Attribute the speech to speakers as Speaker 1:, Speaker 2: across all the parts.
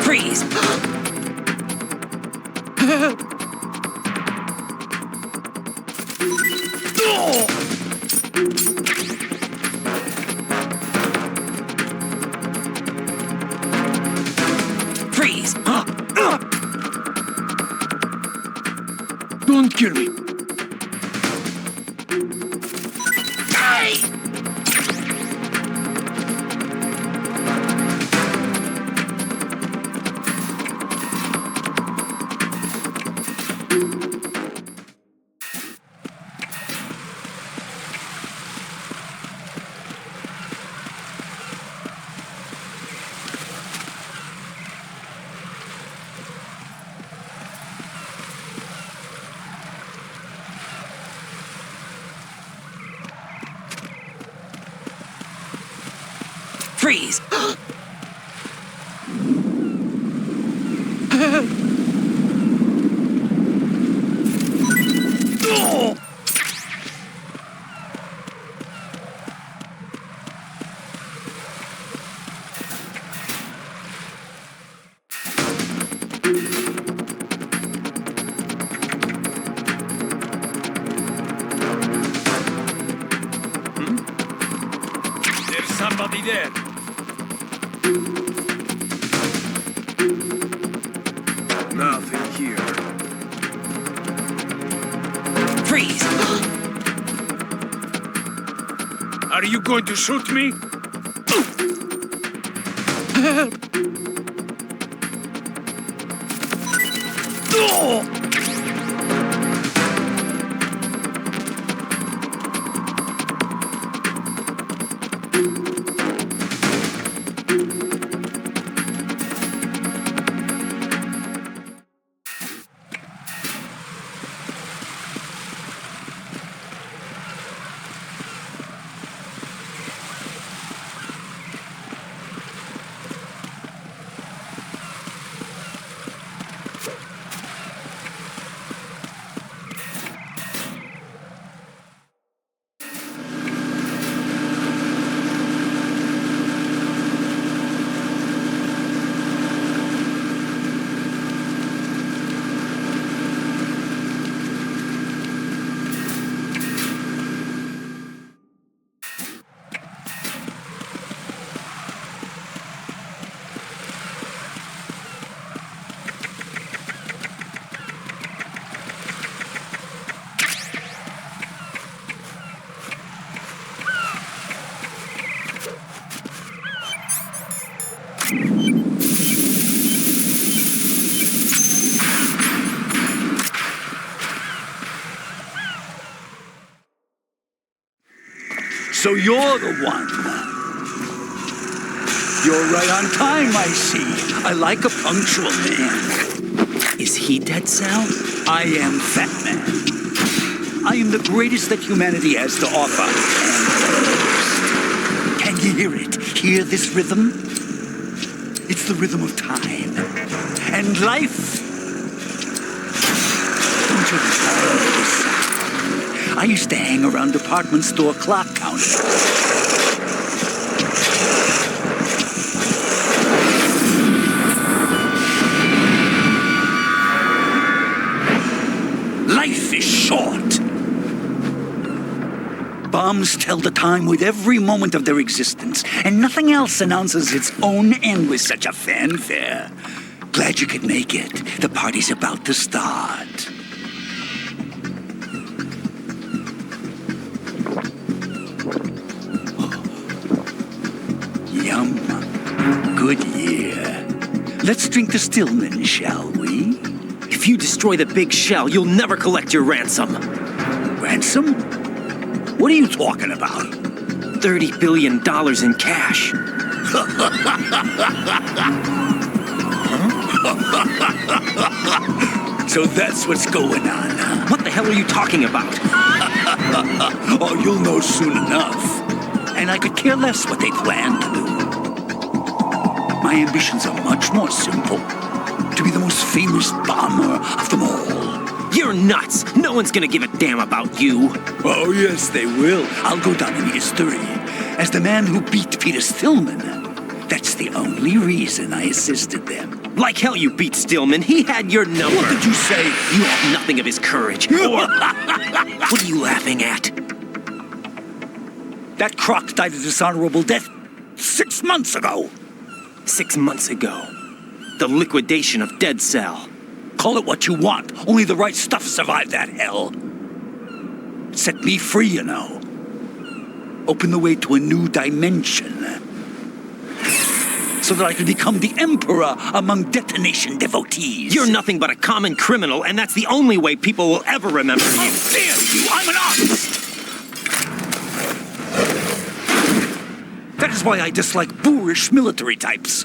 Speaker 1: Freeze! Freeze!
Speaker 2: Don't kill me.
Speaker 1: Freeze!
Speaker 2: There's somebody there. Nothing here.
Speaker 1: Freeze!
Speaker 2: Are you going to shoot me?
Speaker 3: So you're the one. You're right on time, I see. I like a punctual man.
Speaker 1: Is he dead, Sal?
Speaker 3: I am Fat Man. I am the greatest that humanity has to offer. And can you hear it? Hear this rhythm? It's the rhythm of time. And life. Don't you recall this sound? I used to hang around department store clock counters. Life is short. Bombs tell the time with every moment of their existence, and nothing else announces its own end with such a fanfare. Glad you could make it. The party's about to start. Yum. Good year. Let's drink to Stillman, shall we?
Speaker 1: If you destroy the big shell, you'll never collect your ransom.
Speaker 3: Ransom? What are you talking about?
Speaker 4: $30 billion in cash.
Speaker 3: So that's what's going on, huh?
Speaker 4: What the hell are you talking about?
Speaker 3: Oh, you'll know soon enough. And I could care less what they plan to do. My ambitions are much more simple. To be the most famous bomber of them all.
Speaker 4: You're nuts! No one's gonna give a damn about you.
Speaker 3: Oh, yes, they will. I'll go down in history as the man who beat Peter Stillman. That's the only reason I assisted them.
Speaker 4: Like hell you beat Stillman. He had your number.
Speaker 3: What did you say?
Speaker 4: You have nothing of his courage. Or... What are you laughing at?
Speaker 3: That croc died a dishonorable death 6 months ago.
Speaker 4: 6 months ago. The liquidation of Dead Cell.
Speaker 3: Call it what you want. Only the right stuff survived that hell. Set me free, you know. Open the way to a new dimension. So that I could become the emperor among detonation devotees.
Speaker 4: You're nothing but a common criminal, and that's the only way people will ever remember you.
Speaker 3: How dare you! I'm an artist! That is why I dislike boorish military types.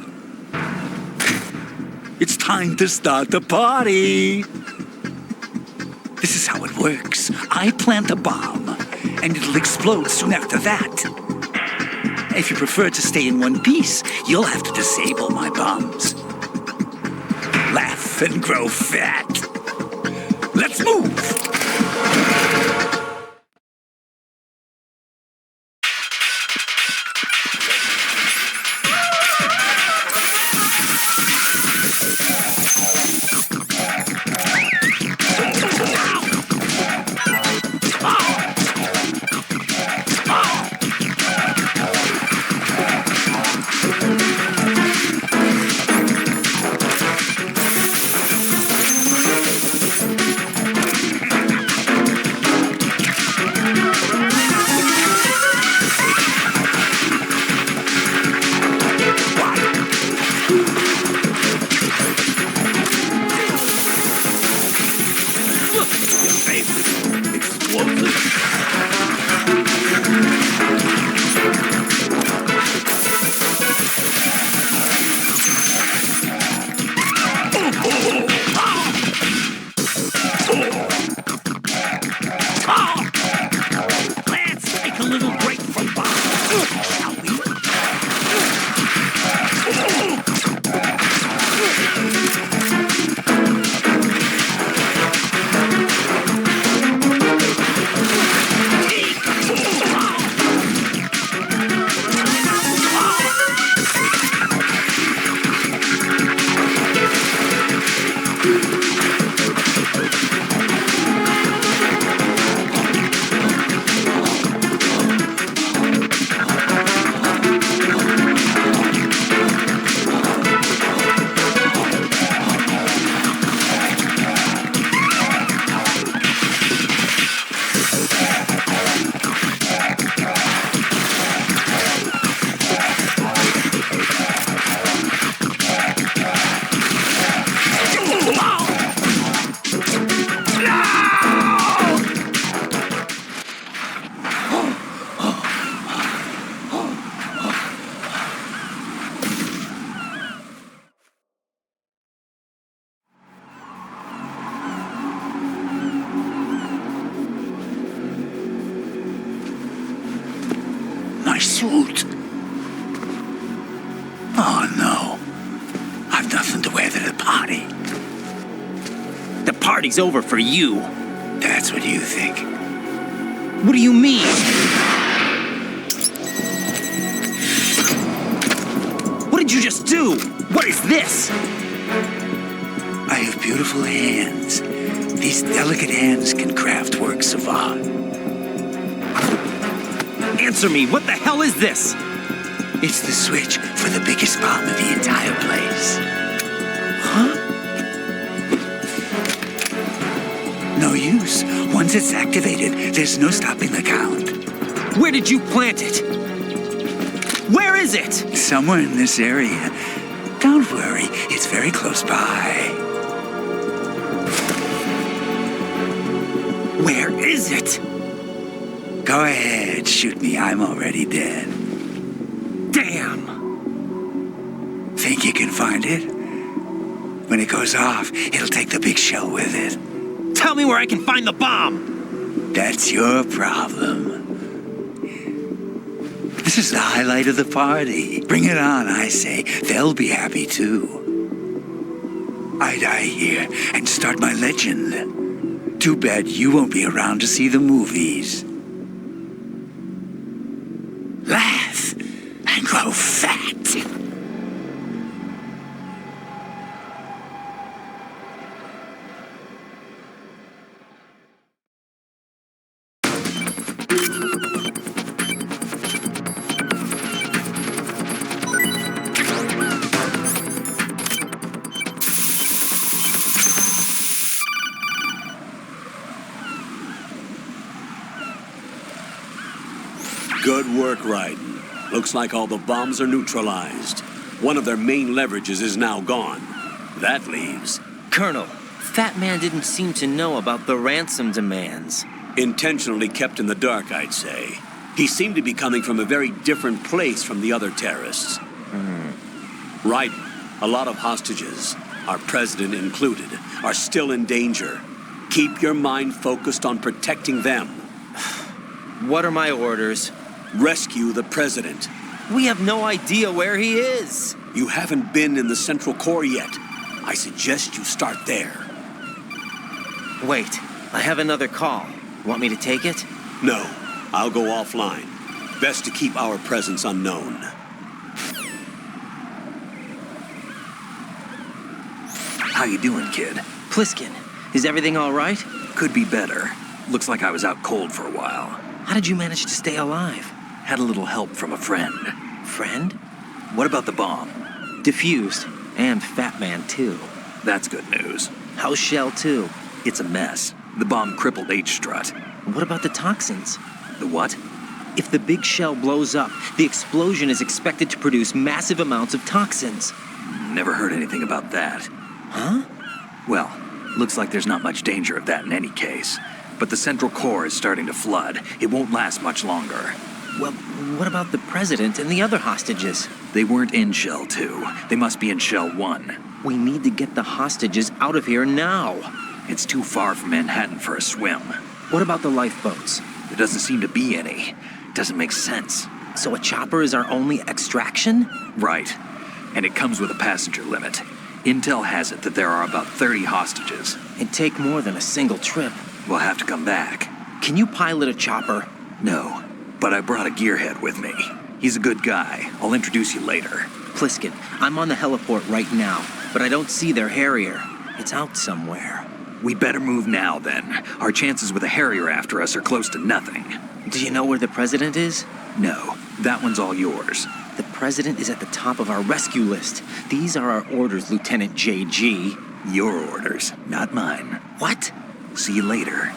Speaker 3: It's time to start the party. This is how it works. I plant a bomb, and it'll explode soon after that. If you prefer to stay in one piece, you'll have to disable my bombs. Laugh and grow fat. Let's move! My suit. Oh, no. I've nothing to wear to the party.
Speaker 4: The party's over for you.
Speaker 3: That's what you think.
Speaker 4: What do you mean? What did you just do? What is this?
Speaker 3: I have beautiful hands. These delicate hands can craft works of art.
Speaker 4: Answer me, what the hell is this?
Speaker 3: It's the switch for the biggest bomb in the entire place.
Speaker 4: Huh?
Speaker 3: No use. Once it's activated, there's no stopping the count.
Speaker 4: Where did you plant it? Where is it?
Speaker 3: Somewhere in this area. Don't worry, it's very close by.
Speaker 4: Where is it?
Speaker 3: Go ahead, shoot me. I'm already dead.
Speaker 4: Damn!
Speaker 3: Think you can find it? When it goes off, it'll take the big shell with it.
Speaker 4: Tell me where I can find the bomb!
Speaker 3: That's your problem. This is the highlight of the party. Bring it on, I say. They'll be happy too. I die here and start my legend. Too bad you won't be around to see the movies. Laugh and grow fat.
Speaker 5: Good work, Raiden. Looks like all the bombs are neutralized. One of their main leverages is now gone. That leaves
Speaker 4: Colonel, Fat Man didn't seem to know about the ransom demands.
Speaker 5: intentionally kept in the dark, I'd say. He seemed to be coming from a very different place from the other terrorists. Raiden, a lot of hostages, our president included, are still in danger. Keep your mind focused on protecting them.
Speaker 4: What are my orders?
Speaker 5: Rescue the president.
Speaker 4: We have no idea where he is.
Speaker 5: You haven't been in the Central Core yet. I suggest you start there.
Speaker 4: Wait, I have another call. Want me to take it?
Speaker 5: No, I'll go offline. Best to keep our presence unknown.
Speaker 6: How you doing, kid?
Speaker 4: Pliskin, is everything all right?
Speaker 6: Could be better. Looks like I was out cold for a while.
Speaker 4: How did you manage to stay alive?
Speaker 6: Had a little help from a friend.
Speaker 4: Friend?
Speaker 6: What about the bomb?
Speaker 4: Diffused. And Fat Man, too.
Speaker 6: That's good news.
Speaker 4: How's Shell, too?
Speaker 6: It's a mess. The bomb crippled H-Strut.
Speaker 4: What about the toxins?
Speaker 6: The what?
Speaker 4: If the big shell blows up, the explosion is expected to produce massive amounts of toxins.
Speaker 6: Never heard anything about that.
Speaker 4: Huh?
Speaker 6: Well, looks like there's not much danger of that in any case. But the Central Core is starting to flood. It won't last much longer.
Speaker 4: Well, what about the president and the other hostages?
Speaker 6: They weren't in Shell 2. They must be in Shell 1.
Speaker 4: We need to get the hostages out of here now.
Speaker 6: It's too far from Manhattan for a swim.
Speaker 4: What about the lifeboats?
Speaker 6: There doesn't seem to be any. Doesn't make sense.
Speaker 4: So a chopper is our only extraction?
Speaker 6: Right. And it comes with a passenger limit. Intel has it that there are about 30 hostages.
Speaker 4: It'd take more than a single trip.
Speaker 6: We'll have to come back.
Speaker 4: Can you pilot a chopper?
Speaker 6: No, but I brought a gearhead with me. He's a good guy. I'll introduce you later.
Speaker 4: Pliskin, I'm on the heliport right now, but I don't see their Harrier. It's out somewhere.
Speaker 6: We better move now, then. Our chances with a Harrier after us are close to nothing.
Speaker 4: Do you know where the president is?
Speaker 6: No, that one's all yours.
Speaker 4: The president is at the top of our rescue list. These are our orders, Lieutenant JG.
Speaker 6: Your orders, not mine.
Speaker 4: What?
Speaker 6: See you later.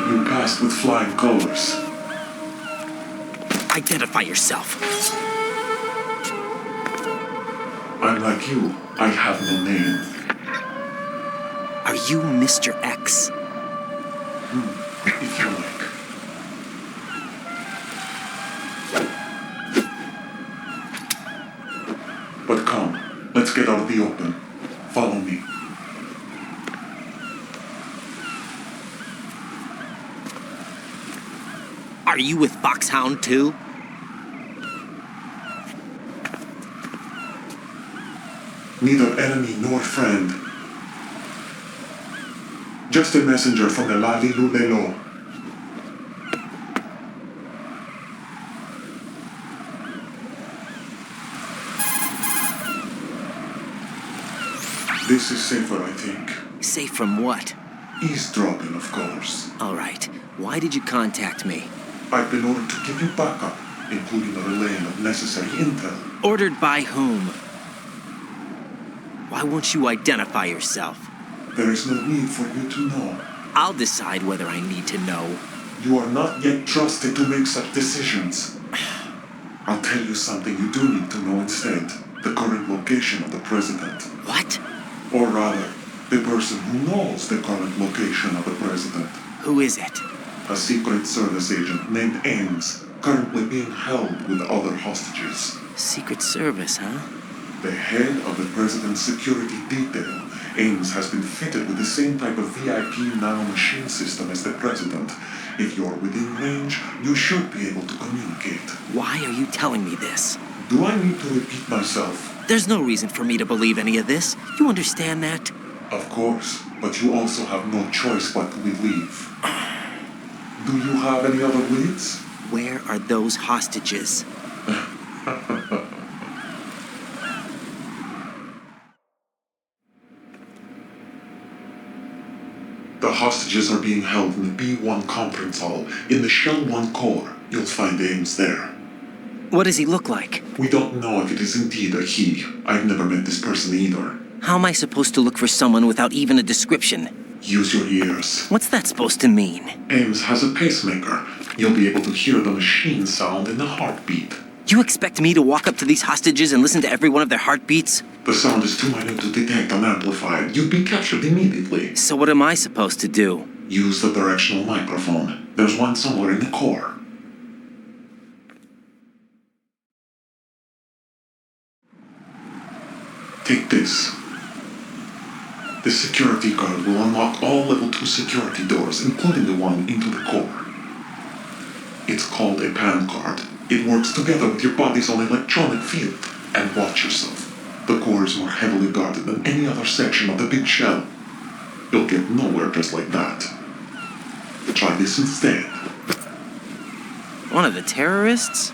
Speaker 7: You passed with flying colors.
Speaker 4: Identify yourself.
Speaker 7: I'm like you. I have no name.
Speaker 4: Are you Mr. X?
Speaker 7: If you like. But come, let's get out of the open. Follow me.
Speaker 4: Are you with Foxhound too?
Speaker 7: Neither enemy nor friend. Just a messenger from the Lali Lulelo. This is safer, I think.
Speaker 4: Safe from what?
Speaker 7: Eavesdropping, of course.
Speaker 4: All right. Why did you contact me?
Speaker 7: I've been ordered to give you backup, including the relaying of necessary intel.
Speaker 4: Ordered by whom? Why won't you identify yourself?
Speaker 7: There is no need for you to know.
Speaker 4: I'll decide whether I need to know.
Speaker 7: You are not yet trusted to make such decisions. I'll tell you something you do need to know instead. The current location of the president.
Speaker 4: What?
Speaker 7: Or rather, the person who knows the current location of the president.
Speaker 4: Who is it?
Speaker 7: A Secret Service agent named Ames, currently being held with other hostages.
Speaker 4: Secret Service, huh?
Speaker 7: The head of the president's security detail, Ames, has been fitted with the same type of VIP nanomachine system as the president. If you're within range, you should be able to communicate.
Speaker 4: Why are you telling me this?
Speaker 7: Do I need to repeat myself?
Speaker 4: There's no reason for me to believe any of this. You understand that?
Speaker 7: Of course, but you also have no choice but to believe. Do you have any other leads?
Speaker 4: Where are those hostages?
Speaker 7: The hostages are being held in the B1 conference hall. In the Shell 1 core, you'll find Ames there.
Speaker 4: What does he look like?
Speaker 7: We don't know if it is indeed a he. I've never met this person either.
Speaker 4: How am I supposed to look for someone without even a description?
Speaker 7: Use your ears.
Speaker 4: What's that supposed to mean?
Speaker 7: Ames has a pacemaker. You'll be able to hear the machine sound in the heartbeat.
Speaker 4: You expect me to walk up to these hostages and listen to every one of their heartbeats?
Speaker 7: The sound is too minute to detect and amplify. You'd be captured immediately.
Speaker 4: So what am I supposed to do?
Speaker 7: Use the directional microphone. There's one somewhere in the core. Take this. The security card will unlock all level 2 security doors, including the one into the core. It's called a PAN card. It works together with your body's own electronic field. And watch yourself. The core is more heavily guarded than any other section of the big shell. You'll get nowhere just like that. Try this instead.
Speaker 4: One of the terrorists?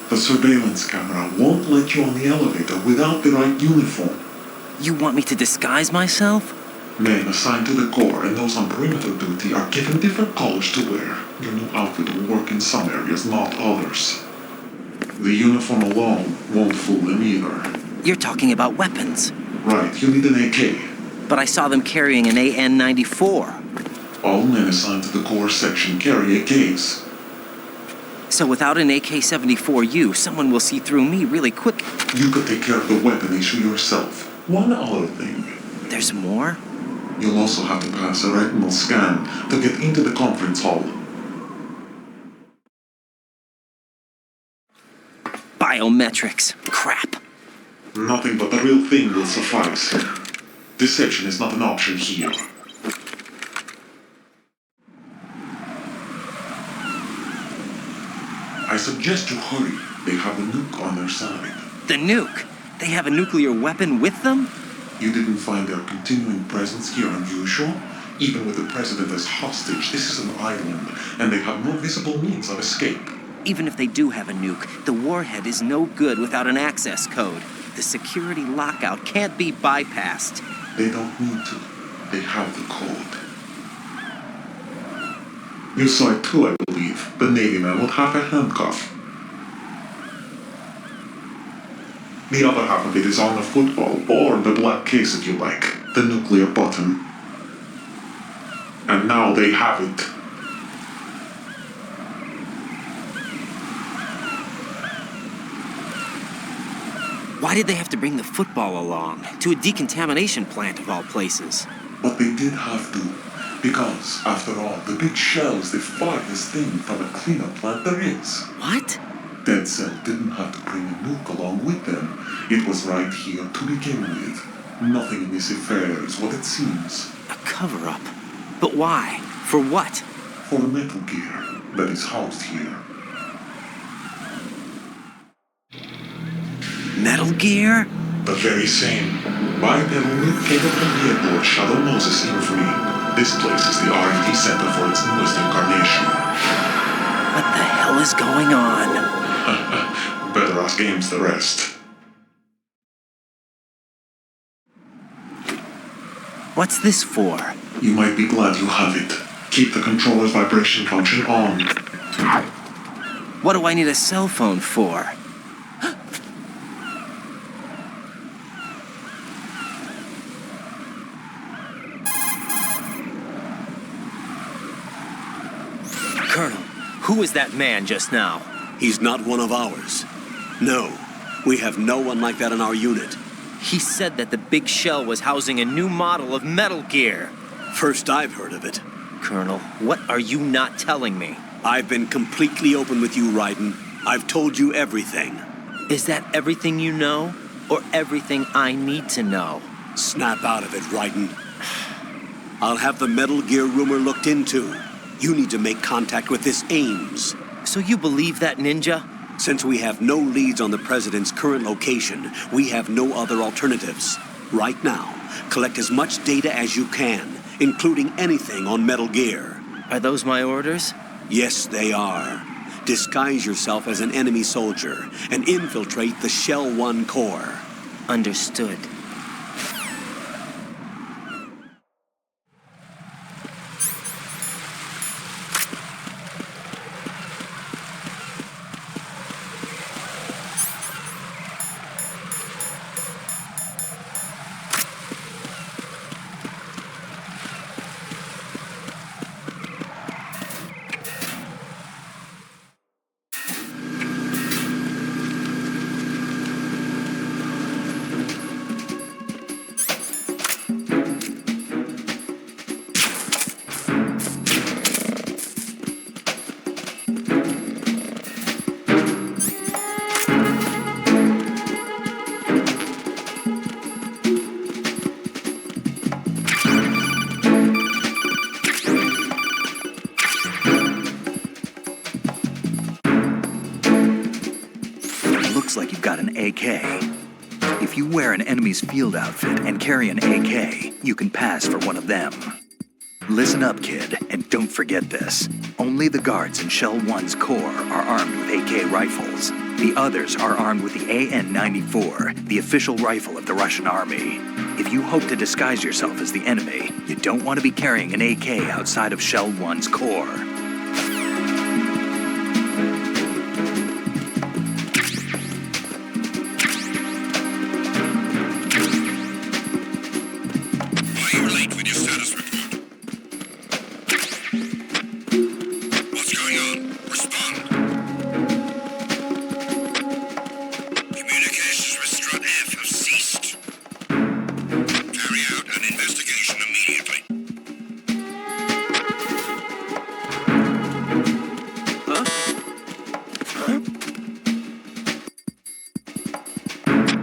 Speaker 7: The surveillance camera won't let you on the elevator without the right uniform.
Speaker 4: You want me to disguise myself?
Speaker 7: Men assigned to the core and those on perimeter duty are given different colors to wear. Your new outfit will work in some areas, not others. The uniform alone won't fool them either.
Speaker 4: You're talking about weapons.
Speaker 7: Right, you need an AK.
Speaker 4: But I saw them carrying an AN-94.
Speaker 7: All men assigned to the core section carry AKs.
Speaker 4: So without an AK-74U, someone will see through me really quick.
Speaker 7: You could take care of the weapon issue yourself. One other thing.
Speaker 4: There's more?
Speaker 7: You'll also have to pass a retinal scan to get into the conference hall.
Speaker 4: Biometrics. Crap.
Speaker 7: Nothing but the real thing will suffice. Deception is not an option here. I suggest you hurry. They have a nuke on their side.
Speaker 4: The nuke? They have a nuclear weapon with them?
Speaker 7: You didn't find their continuing presence here unusual? Even with the president as hostage, this is an island, and they have no visible means of escape.
Speaker 4: Even if they do have a nuke, the warhead is no good without an access code. The security lockout can't be bypassed.
Speaker 7: They don't need to. They have the code. You saw it too, I believe. The Navy man with half a handcuff. The other half of it is on the football, or the black case if you like. The nuclear button. And now they have it.
Speaker 4: Why did they have to bring the football along? To a decontamination plant of all places.
Speaker 7: But they did have to. Because, after all, the big shell is the farthest thing from a cleanup plant there is.
Speaker 4: What?
Speaker 7: Dead Cell didn't have to bring a nuke along with them. It was right here to begin with. Nothing in this affair is what it seems.
Speaker 4: A cover-up? But why? For what?
Speaker 7: For the metal gear that is housed here.
Speaker 4: Metal Gear?
Speaker 7: The very same. Bipedal nuke-capable vehicle of Shadow Moses Infamy. This place is the R&D center for its newest incarnation.
Speaker 4: What the hell is going on?
Speaker 7: Better ask Ames the rest.
Speaker 4: What's this for?
Speaker 7: You might be glad you have it. Keep the controller's vibration function on.
Speaker 4: What do I need a cell phone for? Who is that man just now?
Speaker 5: He's not one of ours. No, we have no one like that in our unit.
Speaker 4: He said that the big shell was housing a new model of Metal Gear.
Speaker 5: First I've heard of it.
Speaker 4: Colonel, what are you not telling me?
Speaker 5: I've been completely open with you, Raiden. I've told you everything.
Speaker 4: Is that everything you know? Or everything I need to know?
Speaker 5: Snap out of it, Raiden. I'll have the Metal Gear rumor looked into. You need to make contact with this Ames.
Speaker 4: So you believe that ninja?
Speaker 5: Since we have no leads on the President's current location, we have no other alternatives. Right now, collect as much data as you can, including anything on Metal Gear.
Speaker 4: Are those my orders?
Speaker 5: Yes, they are. Disguise yourself as an enemy soldier and infiltrate the Shell 1 core.
Speaker 4: Understood.
Speaker 6: Looks like you've got an AK. If you wear an enemy's field outfit and carry an AK, you can pass for one of them. Listen up, kid, and don't forget this. Only the guards in Shell 1's core are armed with AK rifles. The others are armed with the AN-94, the official rifle of the Russian army. If you hope to disguise yourself as the enemy, you don't want to be carrying an AK outside of Shell 1's core.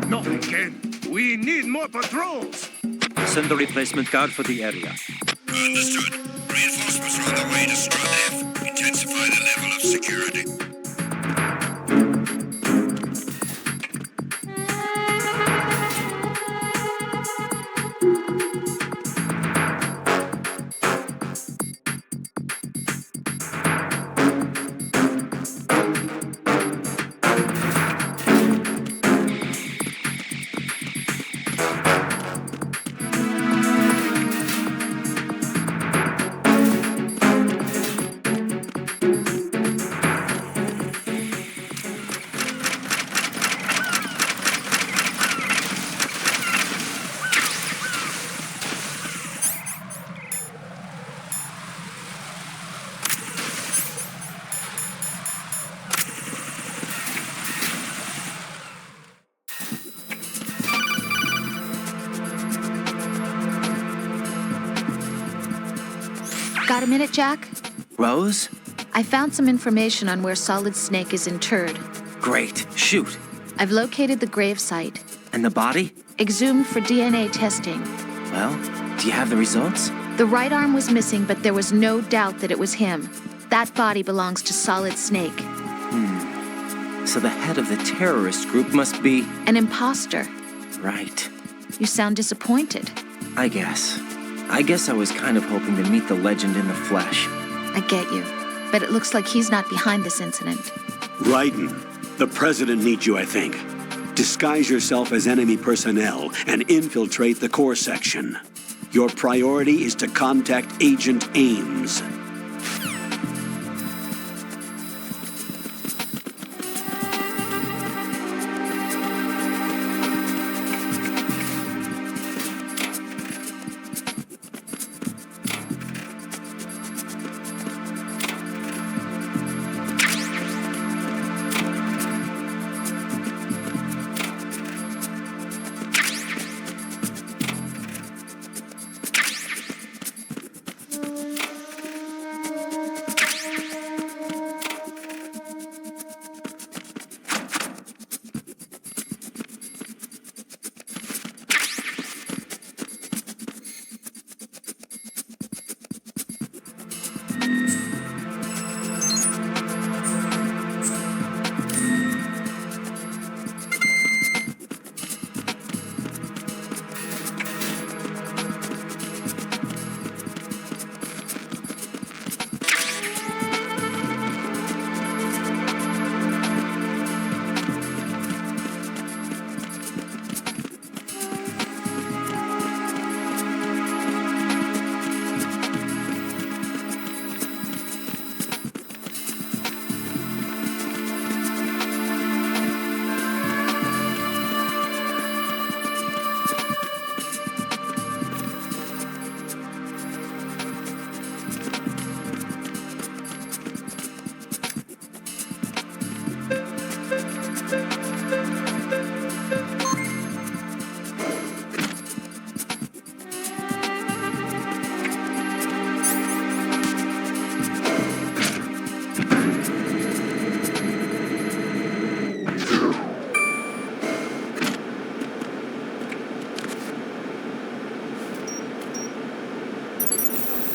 Speaker 2: Not again. We need more patrols.
Speaker 8: Send a replacement guard for the area.
Speaker 9: Understood. Reinforcements are on the way to Strut F. Intensify the level of security.
Speaker 10: Got a minute, Jack?
Speaker 4: Rose?
Speaker 10: I found some information on where Solid Snake is interred.
Speaker 4: Great. Shoot.
Speaker 10: I've located the grave site.
Speaker 4: And the body?
Speaker 10: Exhumed for DNA testing.
Speaker 4: Well, do you have the results?
Speaker 10: The right arm was missing, but there was no doubt that it was him. That body belongs to Solid Snake.
Speaker 4: So the head of the terrorist group must be...
Speaker 10: An imposter.
Speaker 4: Right.
Speaker 10: You sound disappointed.
Speaker 4: I guess I was kind of hoping to meet the legend in the flesh.
Speaker 10: I get you. But it looks like he's not behind this incident.
Speaker 5: Raiden, the President needs you, I think. Disguise yourself as enemy personnel and infiltrate the core section. Your priority is to contact Agent Ames.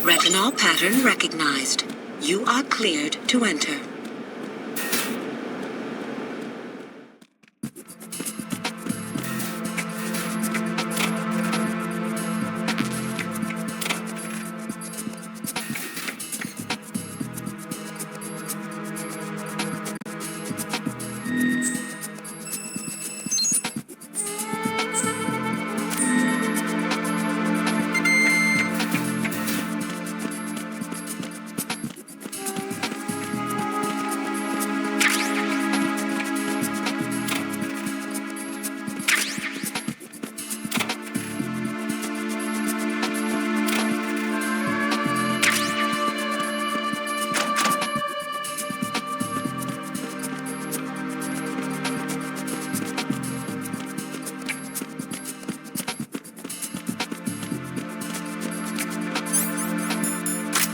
Speaker 11: Retinol pattern recognized. You are cleared to enter.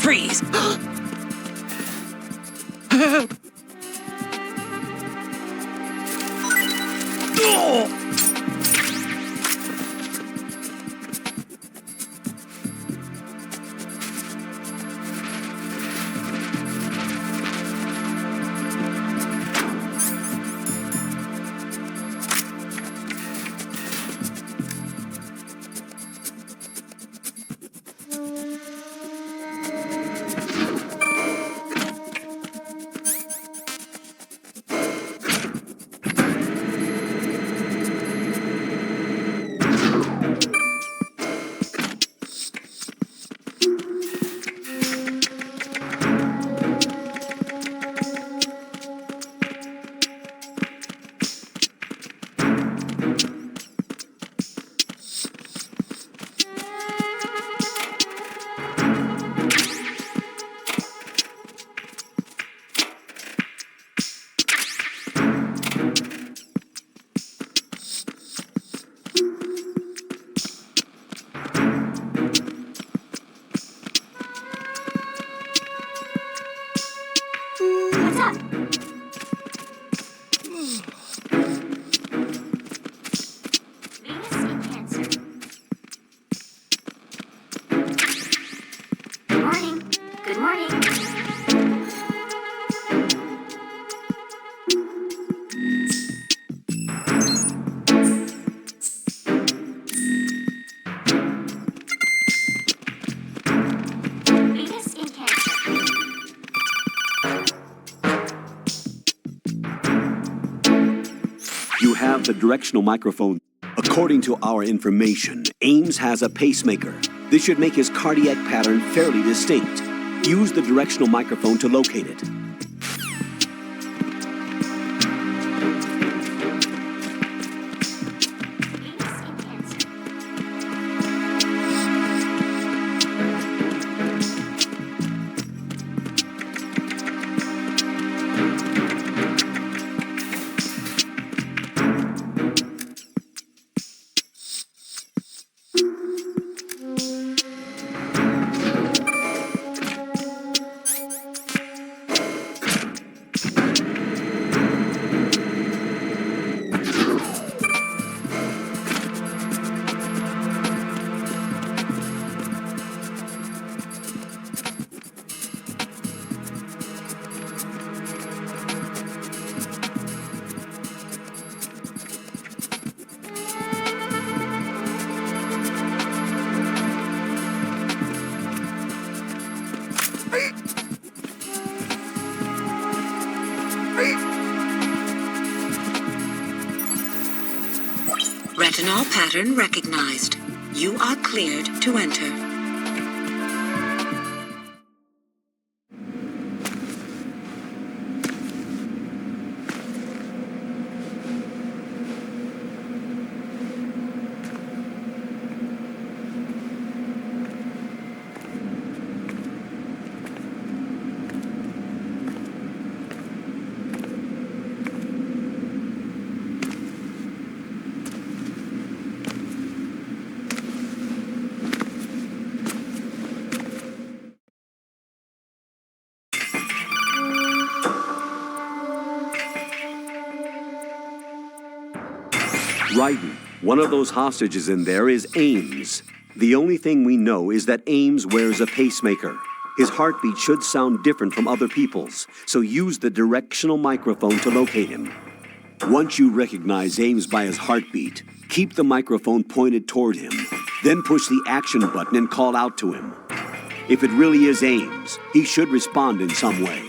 Speaker 1: Freeze!
Speaker 3: Help!
Speaker 5: You have the directional microphone. According to our information, Ames has a pacemaker. This should make his cardiac pattern fairly distinct. Use the directional microphone to locate it.
Speaker 11: Retinol pattern recognized. You are cleared to enter.
Speaker 5: Ryden, one of those hostages in there is Ames. The only thing we know is that Ames wears a pacemaker. His heartbeat should sound different from other people's, so use the directional microphone to locate him. Once you recognize Ames by his heartbeat, keep the microphone pointed toward him. Then push the action button and call out to him. If it really is Ames, he should respond in some way.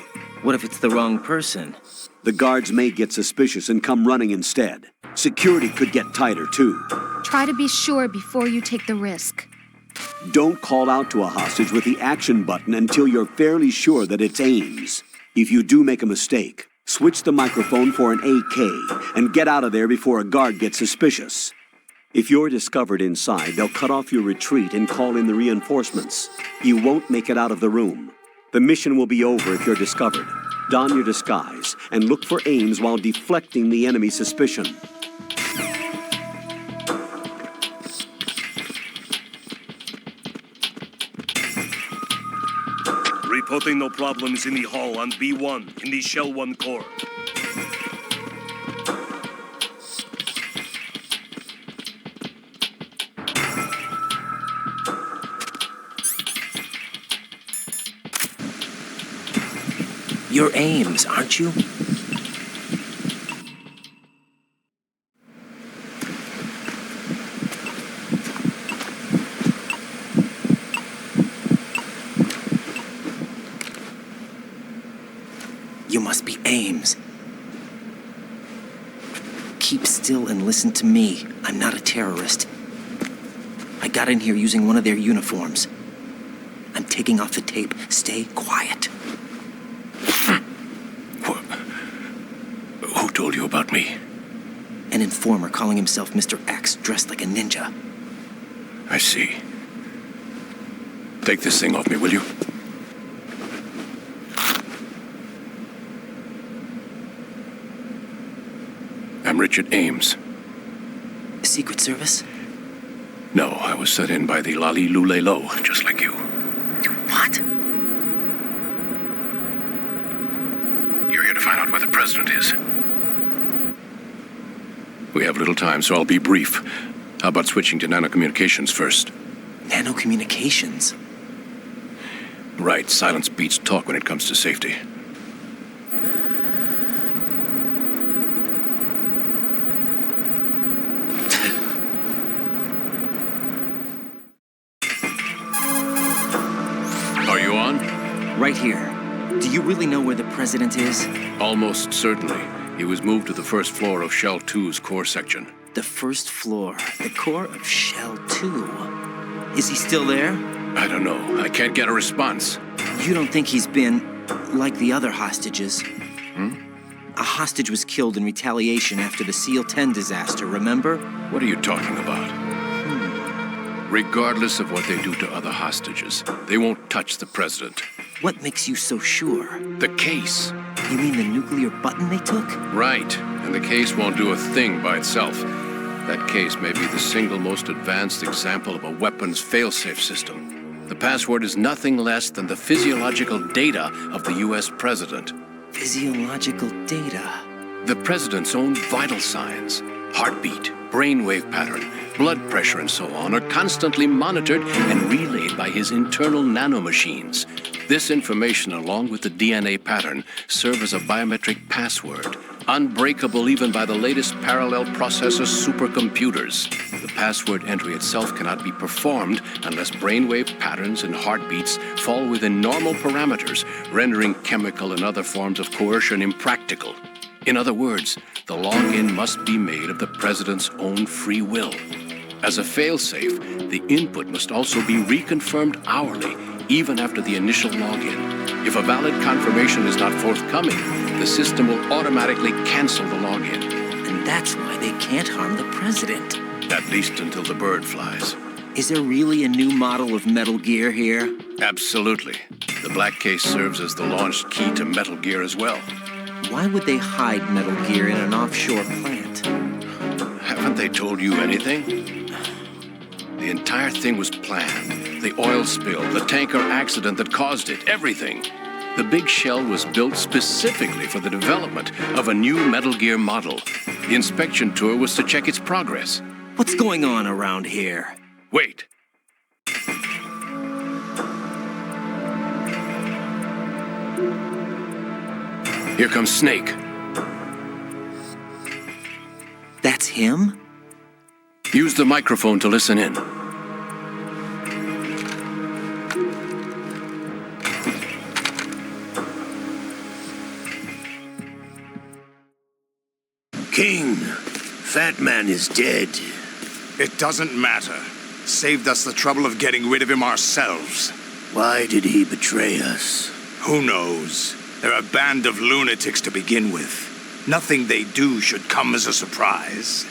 Speaker 4: What if it's the wrong person?
Speaker 5: The guards may get suspicious and come running instead. Security could get tighter, too.
Speaker 10: Try to be sure before you take the risk.
Speaker 5: Don't call out to a hostage with the action button until you're fairly sure that it's Ames. If you do make a mistake, switch the microphone for an AK and get out of there before a guard gets suspicious. If you're discovered inside, they'll cut off your retreat and call in the reinforcements. You won't make it out of the room. The mission will be over if you're discovered. Don your disguise and look for Ames while deflecting the enemy's suspicion.
Speaker 2: Reporting no problems in the hall on B1 in the Shell 1 core.
Speaker 4: You're Ames, aren't you? You must be Ames. Keep still and listen to me. I'm not a terrorist. I got in here using one of their uniforms. I'm taking off the tape. Stay quiet.
Speaker 2: Who told you about me?
Speaker 4: An informer calling himself Mr. X, dressed like a ninja.
Speaker 2: I see. Take this thing off me, will you? I'm Richard Ames.
Speaker 4: Secret Service?
Speaker 2: No, I was sent in by the Lali Lule Lo, just like you.
Speaker 4: What?
Speaker 2: You're here to find out where the president is. We have little time, so I'll be brief. How about switching to nanocommunications first?
Speaker 4: Nanocommunications?
Speaker 2: Right, silence beats talk when it comes to safety. Are you on?
Speaker 4: Right here. Do you really know where the president is?
Speaker 2: Almost certainly. He was moved to the first floor of Shell 2's core section.
Speaker 4: The first floor? The core of Shell 2? Is he still there?
Speaker 2: I don't know. I can't get a response.
Speaker 4: You don't think he's been like the other hostages? A hostage was killed in retaliation after the SEAL 10 disaster, remember?
Speaker 2: What are you talking about? Regardless of what they do to other hostages, they won't touch the president.
Speaker 4: What makes you so sure?
Speaker 2: The case.
Speaker 4: You mean the nuclear button they took?
Speaker 2: Right. And the case won't do a thing by itself. That case may be the single most advanced example of a weapons failsafe system. The password is nothing less than the physiological data of the U.S. president.
Speaker 4: Physiological data?
Speaker 2: The president's own vital signs, heartbeat, brainwave pattern, blood pressure, and so on, are constantly monitored and relayed by his internal nanomachines. This information, along with the DNA pattern, serve as a biometric password, unbreakable even by the latest parallel processor supercomputers. The password entry itself cannot be performed unless brainwave patterns and heartbeats fall within normal parameters, rendering chemical and other forms of coercion impractical. In other words, the login must be made of the president's own free will. As a failsafe, the input must also be reconfirmed hourly, even after the initial login. If a valid confirmation is not forthcoming, the system will automatically cancel the login.
Speaker 4: And that's why they can't harm the president.
Speaker 2: At least until the bird flies.
Speaker 4: Is there really a new model of Metal Gear here?
Speaker 2: Absolutely. The black case serves as the launch key to Metal Gear as well.
Speaker 4: Why would they hide Metal Gear in an offshore plant?
Speaker 2: Haven't they told you anything? The entire thing was planned. The oil spill, the tanker accident that caused it, everything. The big shell was built specifically for the development of a new Metal Gear model. The inspection tour was to check its progress.
Speaker 4: What's going on around here?
Speaker 2: Wait. Here comes Snake.
Speaker 4: That's him?
Speaker 2: Use the microphone to listen in.
Speaker 9: King, Fat Man is dead.
Speaker 12: It doesn't matter. Saved us the trouble of getting rid of him ourselves.
Speaker 9: Why did he betray us?
Speaker 12: Who knows? They're a band of lunatics to begin with. Nothing they do should come as a surprise.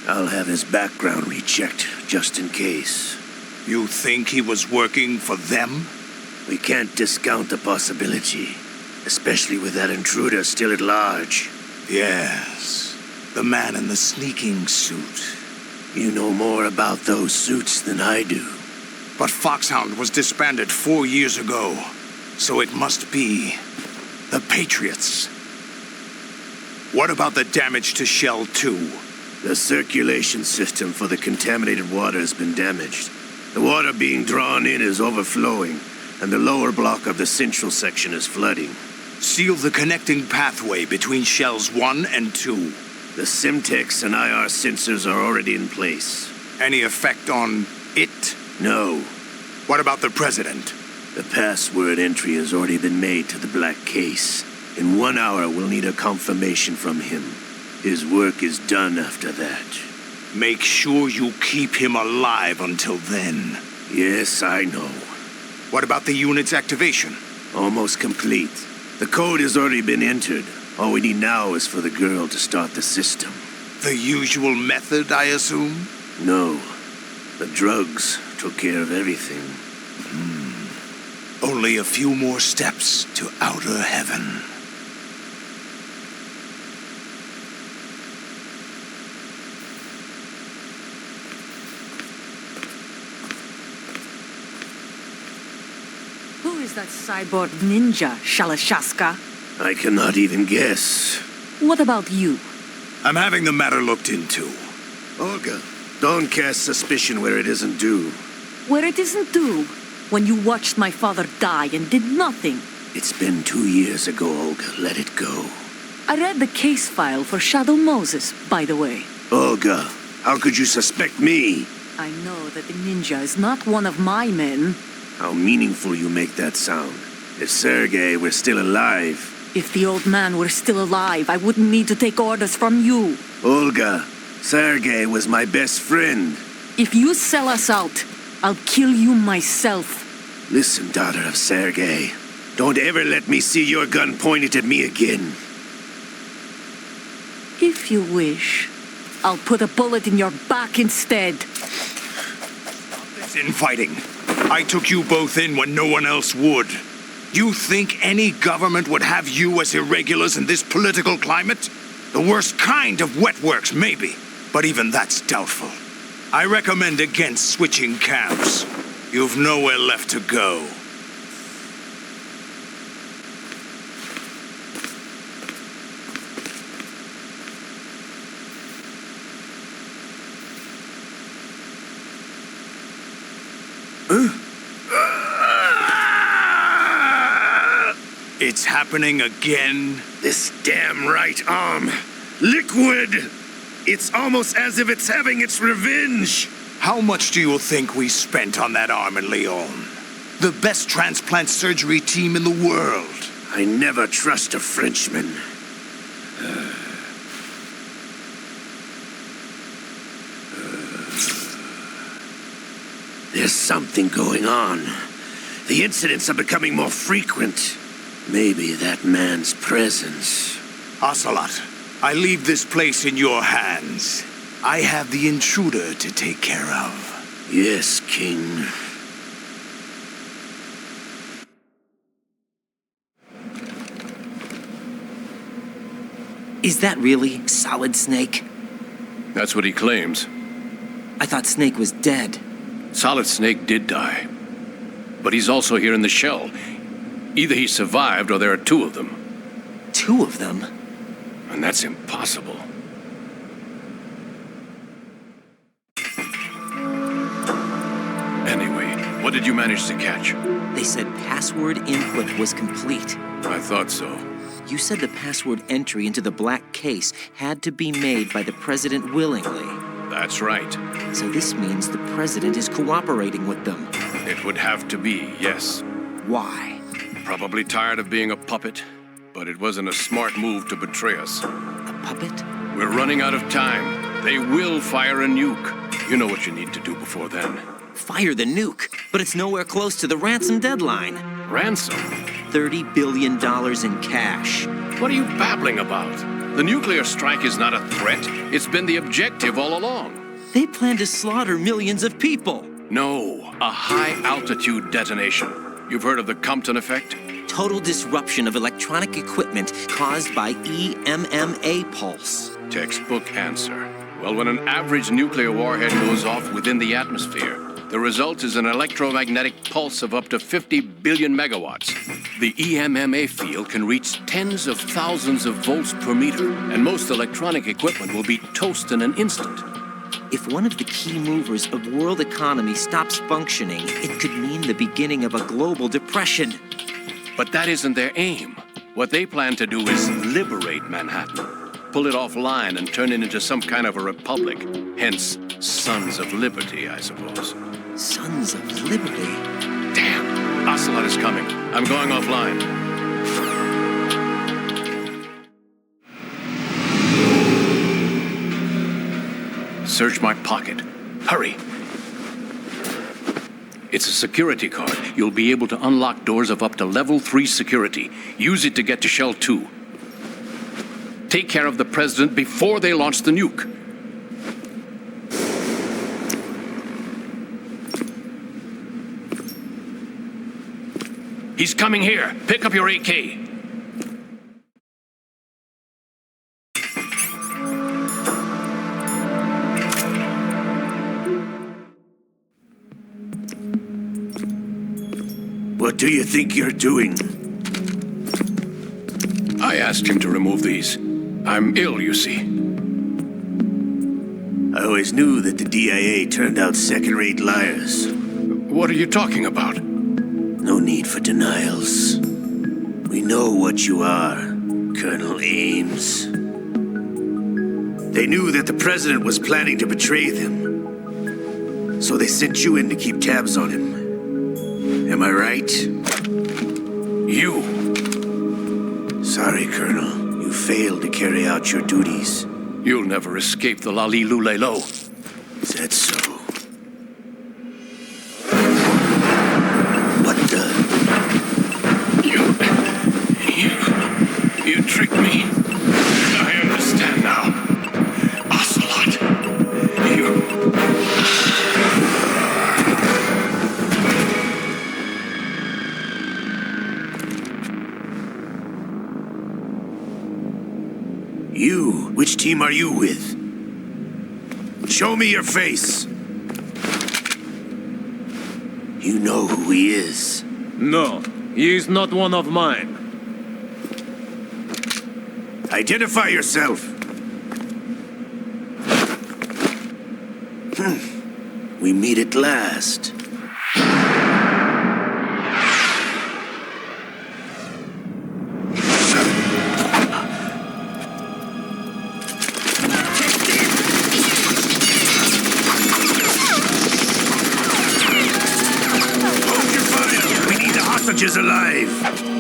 Speaker 9: I'll have his background rechecked, just in case.
Speaker 12: You think he was working for them?
Speaker 9: We can't discount the possibility, especially with that intruder still at large.
Speaker 12: Yes. The man in the sneaking suit.
Speaker 9: You know more about those suits than I do.
Speaker 12: But Foxhound was disbanded 4 years ago, so it must be the Patriots. What about the damage to Shell 2?
Speaker 9: The circulation system for the contaminated water has been damaged. The water being drawn in is overflowing, and the lower block of the central section is flooding.
Speaker 12: Seal the connecting pathway between Shells 1 and 2.
Speaker 9: The Simtex and IR sensors are already in place.
Speaker 12: Any effect on it?
Speaker 9: No.
Speaker 12: What about the President?
Speaker 9: The password entry has already been made to the black case. In 1 hour, we'll need a confirmation from him. His work is done after that.
Speaker 12: Make sure you keep him alive until then.
Speaker 9: Yes, I know.
Speaker 12: What about the unit's activation?
Speaker 9: Almost complete. The code has already been entered. All we need now is for the girl to start the system.
Speaker 12: The usual method, I assume?
Speaker 9: No. The drugs took care of everything.
Speaker 12: Only a few more steps to outer heaven.
Speaker 13: Who is that cyborg ninja, Shalashaska?
Speaker 9: I cannot even guess.
Speaker 13: What about you?
Speaker 12: I'm having the matter looked into.
Speaker 9: Olga, don't cast suspicion where it isn't due.
Speaker 13: Where it isn't due? When you watched my father die and did nothing.
Speaker 9: It's been 2 years ago, Olga. Let it go.
Speaker 13: I read the case file for Shadow Moses, by the way.
Speaker 9: Olga, how could you suspect me?
Speaker 13: I know that the ninja is not one of my men.
Speaker 9: How meaningful you make that sound. If Sergei were still alive...
Speaker 13: If the old man were still alive, I wouldn't need to take orders from you.
Speaker 9: Olga, Sergei was my best friend.
Speaker 13: If you sell us out, I'll kill you myself.
Speaker 9: Listen, daughter of Sergei. Don't ever let me see your gun pointed at me again.
Speaker 13: If you wish, I'll put a bullet in your back instead.
Speaker 12: Stop this infighting. I took you both in when no one else would. You think any government would have you as irregulars in this political climate? The worst kind of wet works, maybe. But even that's doubtful. I recommend against switching camps. You've nowhere left to go. It's happening again.
Speaker 9: This damn right arm. Liquid! It's almost as if it's having its revenge.
Speaker 12: How much do you think we spent on that arm in Lyon? The best transplant surgery team in the world.
Speaker 9: I never trust a Frenchman. There's something going on. The incidents are becoming more frequent. Maybe that man's presence.
Speaker 12: Ocelot, I leave this place in your hands. I have the intruder to take care of.
Speaker 9: Yes, King.
Speaker 4: Is that really Solid Snake?
Speaker 2: That's what he claims.
Speaker 4: I thought Snake was dead.
Speaker 2: Solid Snake did die. But he's also here in the shell. Either he survived or there are two of them.
Speaker 4: Two of them?
Speaker 2: And that's impossible. Anyway, what did you manage to catch?
Speaker 4: They said password input was complete.
Speaker 2: I thought so.
Speaker 4: You said the password entry into the black case had to be made by the president willingly.
Speaker 2: That's right.
Speaker 4: So this means the president is cooperating with them.
Speaker 2: It would have to be, yes.
Speaker 4: Why?
Speaker 2: Probably tired of being a puppet, but it wasn't a smart move to betray us.
Speaker 4: A puppet?
Speaker 2: We're running out of time. They will fire a nuke. You know what you need to do before then.
Speaker 4: Fire the nuke, but it's nowhere close to the ransom deadline.
Speaker 2: Ransom?
Speaker 4: $30 billion in cash.
Speaker 2: What are you babbling about? The nuclear strike is not a threat. It's been the objective all along.
Speaker 4: They plan to slaughter millions of people.
Speaker 2: No, a high-altitude detonation. You've heard of the Compton effect?
Speaker 4: Total disruption of electronic equipment caused by EMMA pulse.
Speaker 2: Textbook answer. Well, when an average nuclear warhead goes off within the atmosphere, the result is an electromagnetic pulse of up to 50 billion megawatts. The EMMA field can reach tens of thousands of volts per meter, and most electronic equipment will be toast in an instant.
Speaker 4: If one of the key movers of world economy stops functioning, it could mean the beginning of a global depression.
Speaker 2: But that isn't their aim. What they plan to do is liberate Manhattan, pull it offline and turn it into some kind of a republic. Hence, Sons of Liberty, I suppose.
Speaker 4: Sons of Liberty?
Speaker 2: Damn, Ocelot is coming. I'm going offline. Search my pocket. Hurry. It's a security card. You'll be able to unlock doors of up to level 3 security. Use it to get to Shell 2. Take care of the president before they launch the nuke. He's coming here. Pick up your AK.
Speaker 9: What do you think you're doing?
Speaker 2: I asked him to remove these. I'm ill, you see.
Speaker 9: I always knew that the DIA turned out second-rate liars.
Speaker 2: What are you talking about?
Speaker 9: No need for denials. We know what you are, Colonel Ames. They knew that the president was planning to betray them. So they sent you in to keep tabs on him. Am I right?
Speaker 2: You.
Speaker 9: Sorry, Colonel. You failed to carry out your duties.
Speaker 2: You'll never escape the Lali-Lulelo.
Speaker 9: Is that so? What the?
Speaker 2: You tricked me. I understand now. Ocelot.
Speaker 9: You? Which team are you with? Show me your face. You know who he is.
Speaker 14: No, he is not one of mine.
Speaker 9: Identify yourself. We meet at last. Is alive.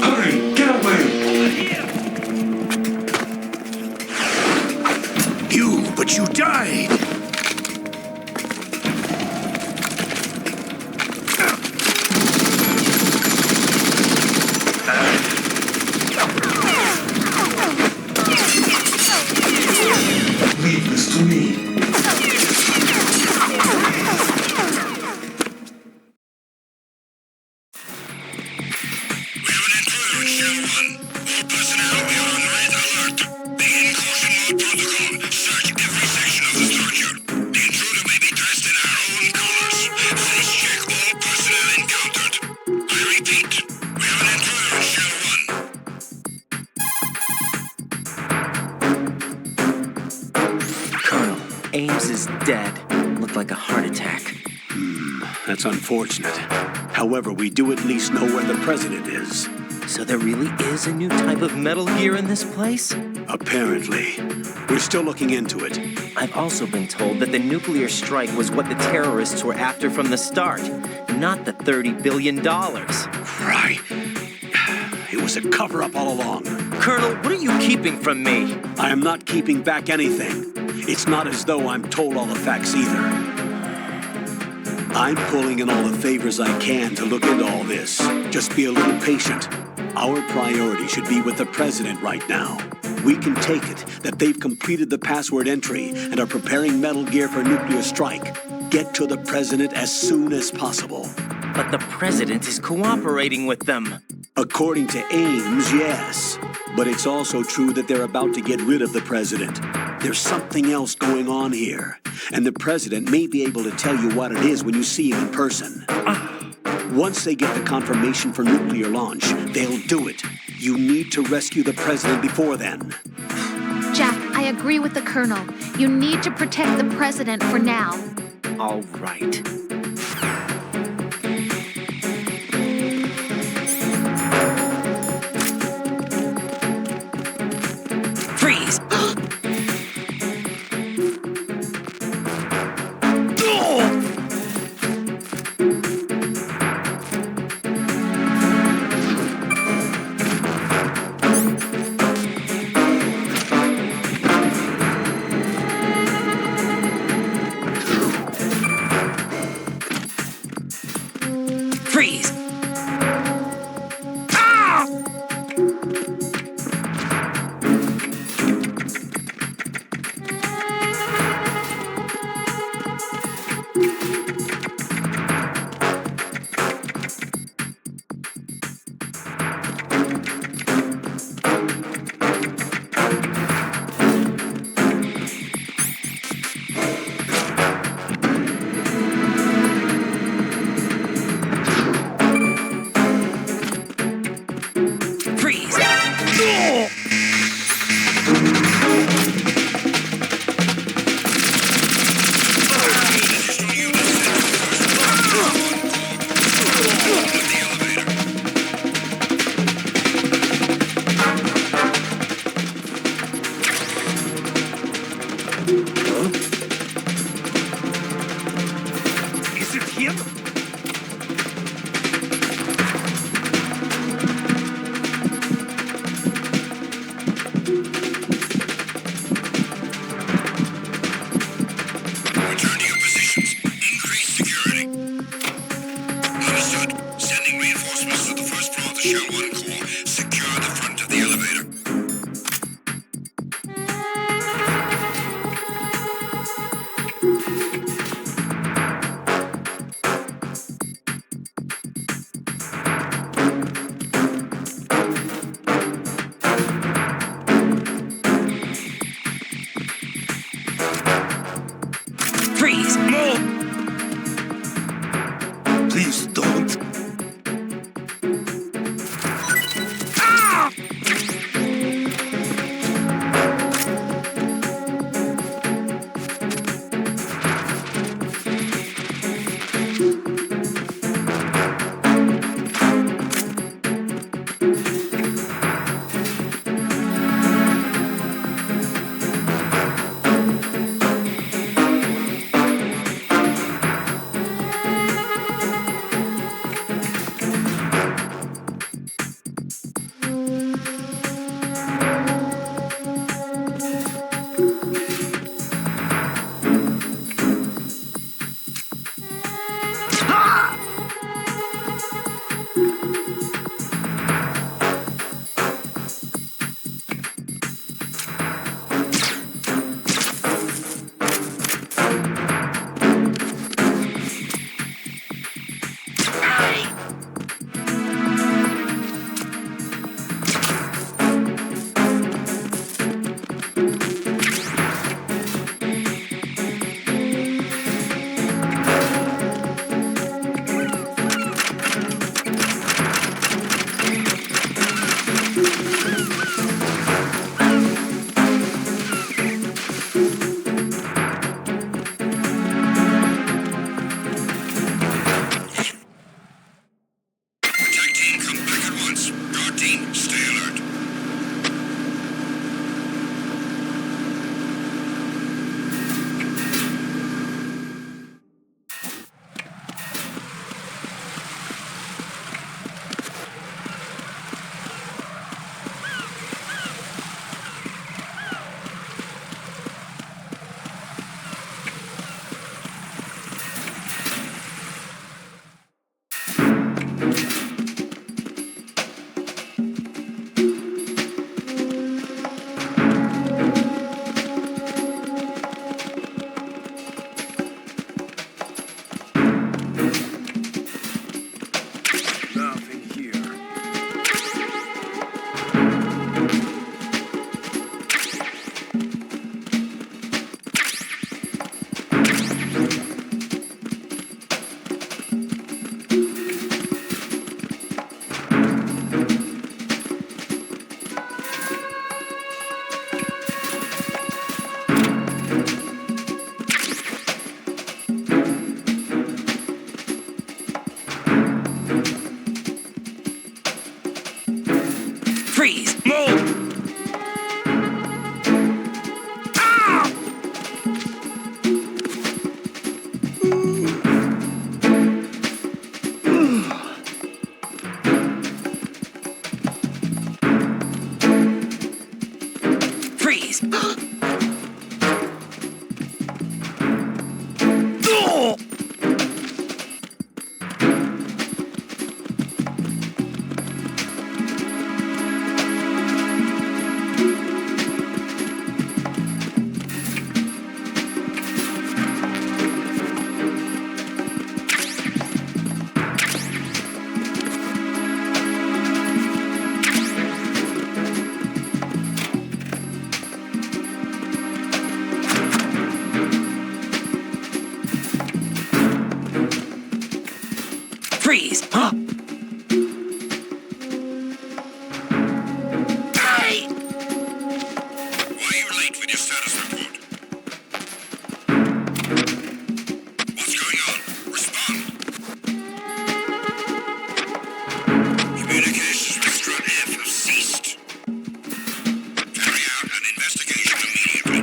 Speaker 7: Hurry, get away!
Speaker 9: But you died.
Speaker 7: Leave this to me.
Speaker 4: Ames is dead. Looked like a heart attack.
Speaker 5: That's unfortunate. However, we do at least know where the president is.
Speaker 4: So there really is a new type of Metal Gear in this place?
Speaker 5: Apparently. We're still looking into it.
Speaker 4: I've also been told that the nuclear strike was what the terrorists were after from the start, not the $30 billion.
Speaker 5: Right. It was a cover-up all along.
Speaker 4: Colonel, what are you keeping from me?
Speaker 5: I am not keeping back anything. It's not as though I'm told all the facts either. I'm pulling in all the favors I can to look into all this. Just be a little patient. Our priority should be with the president right now. We can take it that they've completed the password entry and are preparing Metal Gear for nuclear strike. Get to the president as soon as possible.
Speaker 4: But the president is cooperating with them.
Speaker 5: According to Ames, yes. But it's also true that they're about to get rid of the president. There's something else going on here. And the president may be able to tell you what it is when you see him in person. Once they get the confirmation for nuclear launch, they'll do it. You need to rescue the president before then.
Speaker 10: Jack, I agree with the Colonel. You need to protect the president for now.
Speaker 4: All right.
Speaker 1: Freeze! Freeze! Ah! Freeze!
Speaker 3: Is it him?
Speaker 12: Return to your positions. Increase security. Understood. Sending reinforcements to the first floor of the Shell 1 core. Secure the front of the elevator.
Speaker 1: Freeze!
Speaker 3: No! Please don't.
Speaker 1: Ah! Freeze! Huh? Hey!
Speaker 12: Why are you late with your status report? What's going on? Respond. Communications with Strut F have ceased. Carry out an investigation immediately.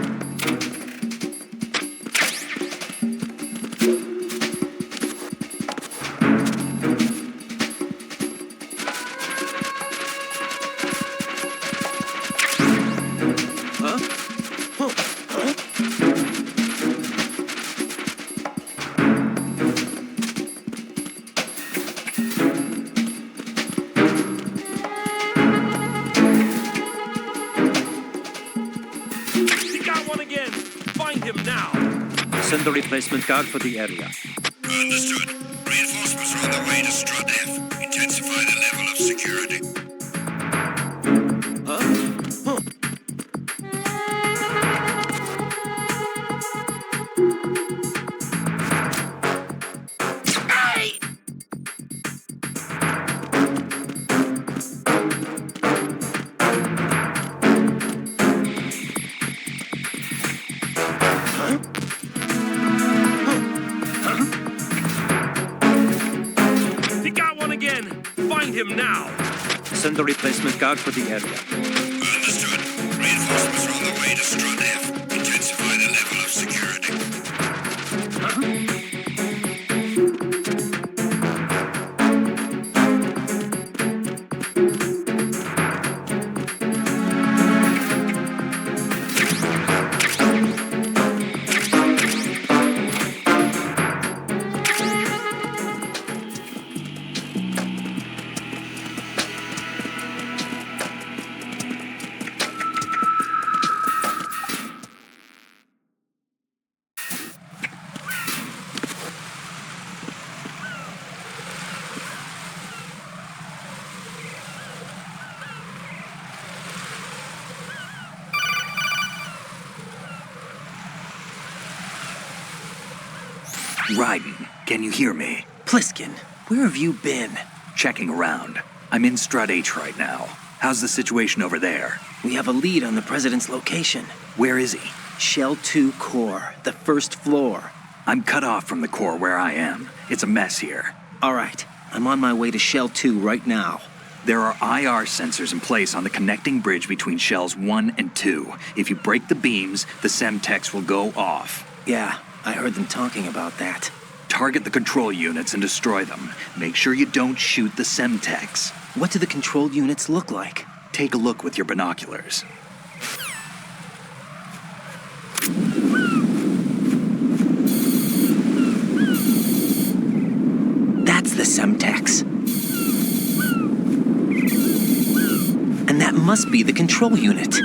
Speaker 8: Send the replacement guard for the area.
Speaker 12: Understood. Reinforcements are on the way to Strut F. Intensify the level of security.
Speaker 8: Send the replacement guard for the area.
Speaker 12: Understood. Reinforcements are on the way to Strut F. Intensify the level of security.
Speaker 6: Raiden, can you hear me?
Speaker 4: Pliskin, where have you been?
Speaker 6: Checking around. I'm in Strut H right now. How's the situation over there?
Speaker 4: We have a lead on the president's location.
Speaker 6: Where is he?
Speaker 4: Shell 2 core, the first floor.
Speaker 6: I'm cut off from the core where I am. It's a mess here.
Speaker 4: All right, I'm on my way to Shell 2 right now.
Speaker 6: There are IR sensors in place on the connecting bridge between Shells 1 and 2. If you break the beams, the Semtex will go off.
Speaker 4: Yeah, I heard them talking about that.
Speaker 6: Target the control units and destroy them. Make sure you don't shoot the Semtex.
Speaker 4: What do the control units look like?
Speaker 6: Take a look with your binoculars.
Speaker 4: That's the Semtex. And that must be the control unit.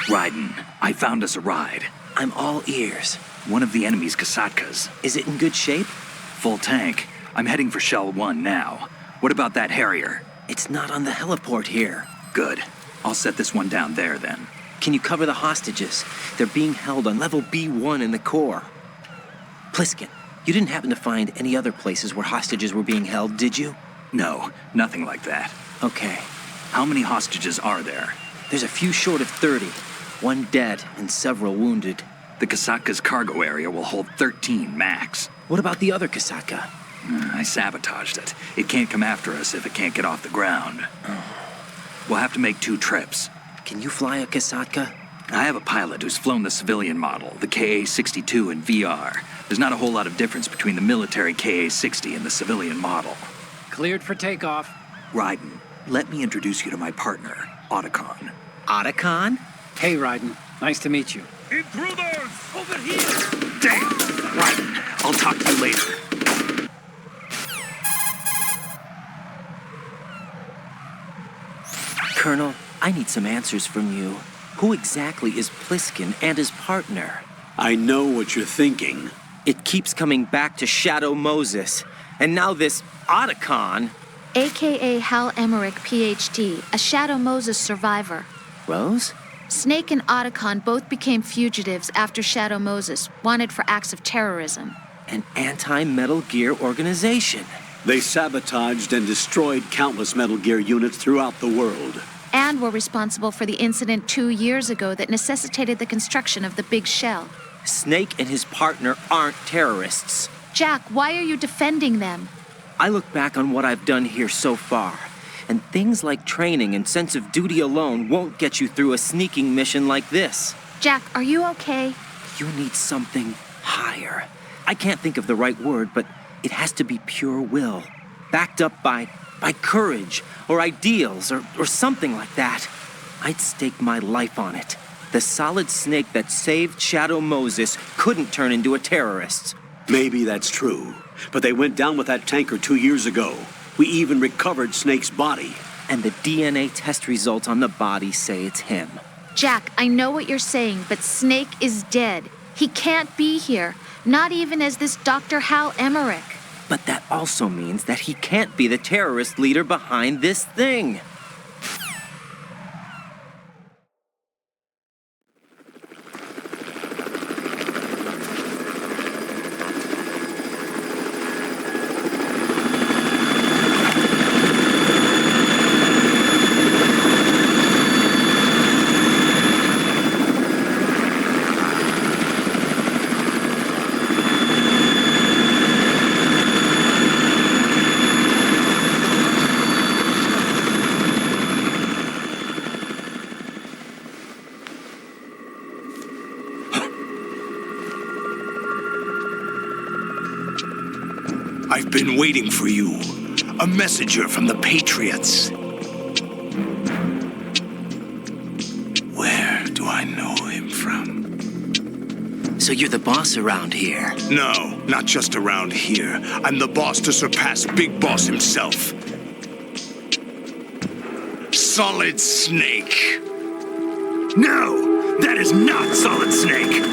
Speaker 6: Raiden, I found us a ride.
Speaker 4: I'm all ears.
Speaker 6: One of the enemy's Kasatkas.
Speaker 4: Is it in good shape?
Speaker 6: Full tank. I'm heading for Shell 1 now. What about that Harrier?
Speaker 4: It's not on the heliport here.
Speaker 6: Good. I'll set this one down there then.
Speaker 4: Can you cover the hostages? They're being held on level B1 in the core. Pliskin, you didn't happen to find any other places where hostages were being held, did you?
Speaker 6: No, nothing like that.
Speaker 4: Okay.
Speaker 6: How many hostages are there?
Speaker 4: There's a few short of 30. One dead and several wounded.
Speaker 6: The Kasatka's cargo area will hold 13 max.
Speaker 4: What about the other Kasaka?
Speaker 6: I sabotaged it. It can't come after us if it can't get off the ground. We'll have to make 2 trips.
Speaker 4: Can you fly a Kasatka?
Speaker 6: I have a pilot who's flown the civilian model, the KA-62 in VR. There's not a whole lot of difference between the military KA-60 and the civilian model.
Speaker 15: Cleared for takeoff.
Speaker 6: Raiden, let me introduce you to my partner, Otacon.
Speaker 4: Otacon?
Speaker 15: Hey, Raiden. Nice to meet you.
Speaker 12: Intruders! Over here!
Speaker 6: Damn! Raiden, I'll talk to you later.
Speaker 4: Colonel, I need some answers from you. Who exactly is Pliskin and his partner?
Speaker 5: I know what you're thinking.
Speaker 4: It keeps coming back to Shadow Moses. And now this Otacon.
Speaker 10: AKA Hal Emmerich, PhD, a Shadow Moses survivor.
Speaker 4: Rose?
Speaker 10: Snake and Otacon both became fugitives after Shadow Moses, wanted for acts of terrorism.
Speaker 4: An anti-Metal Gear organization.
Speaker 5: They sabotaged and destroyed countless Metal Gear units throughout the world.
Speaker 10: And were responsible for the incident 2 years ago that necessitated the construction of the Big Shell.
Speaker 4: Snake and his partner aren't terrorists.
Speaker 10: Jack, why are you defending them?
Speaker 4: I look back on what I've done here so far, and things like training and sense of duty alone won't get you through a sneaking mission like this.
Speaker 10: Jack, are you okay?
Speaker 4: You need something higher. I can't think of the right word, but it has to be pure will, backed up by courage or ideals or something like that. I'd stake my life on it. The solid snake that saved Shadow Moses couldn't turn into a terrorist.
Speaker 5: Maybe that's true, but they went down with that tanker 2 years ago. We even recovered Snake's body.
Speaker 4: And the DNA test results on the body say it's him.
Speaker 10: Jack, I know what you're saying, but Snake is dead. He can't be here, not even as this Dr. Hal Emmerich.
Speaker 4: But that also means that he can't be the terrorist leader behind this thing.
Speaker 12: I've been waiting for you. A messenger from the Patriots. Where do I know him from?
Speaker 4: So you're the boss around here?
Speaker 12: No, not just around here. I'm the boss to surpass Big Boss himself. Solid Snake. No, that is not Solid Snake.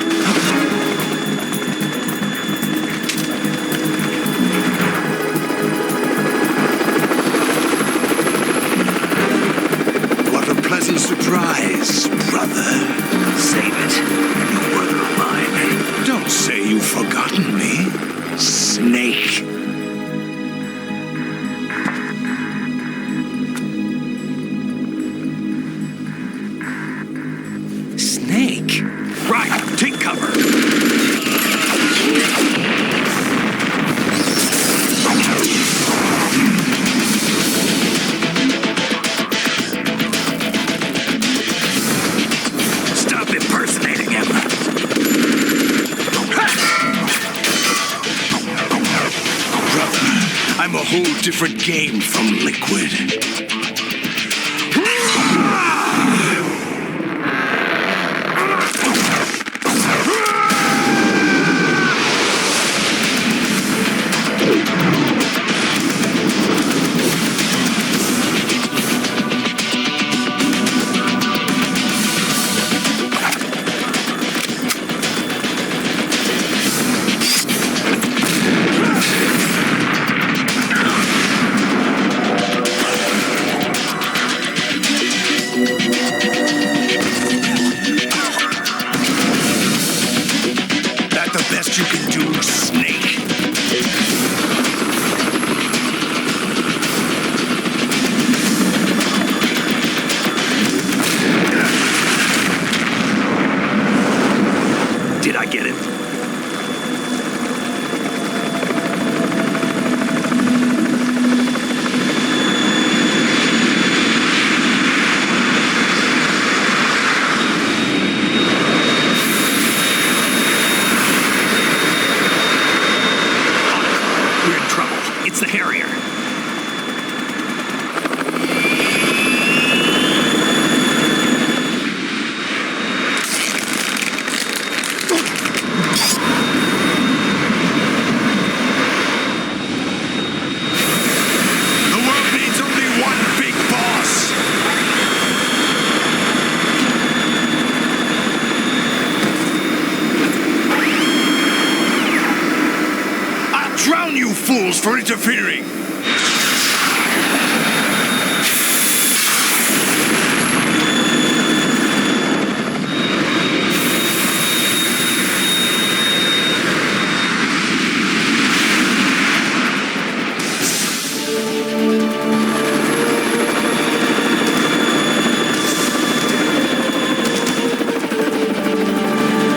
Speaker 12: Surprise, brother.
Speaker 6: Save it. You're a brother of mine.
Speaker 12: Don't say you've forgotten me, Snake.
Speaker 4: Snake?
Speaker 12: Right, take cover. I'm a whole different game from Liquid. best you can do, Snake.
Speaker 6: Did I get it? We're in trouble. It's the Harrier.
Speaker 12: The world needs only one big boss. I'll drown you fools for interfering.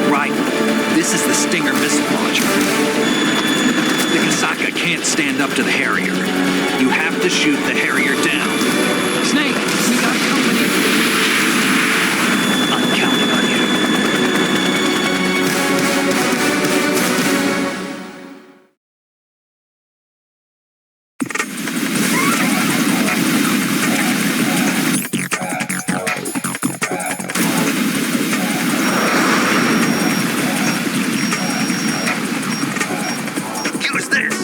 Speaker 6: Right. This is the Stinger missile launcher. The Kasaka can't stand up to the Harrier. You have to shoot the Harrier down.
Speaker 15: Snake, we got company.
Speaker 6: I'm counting on you. Use this.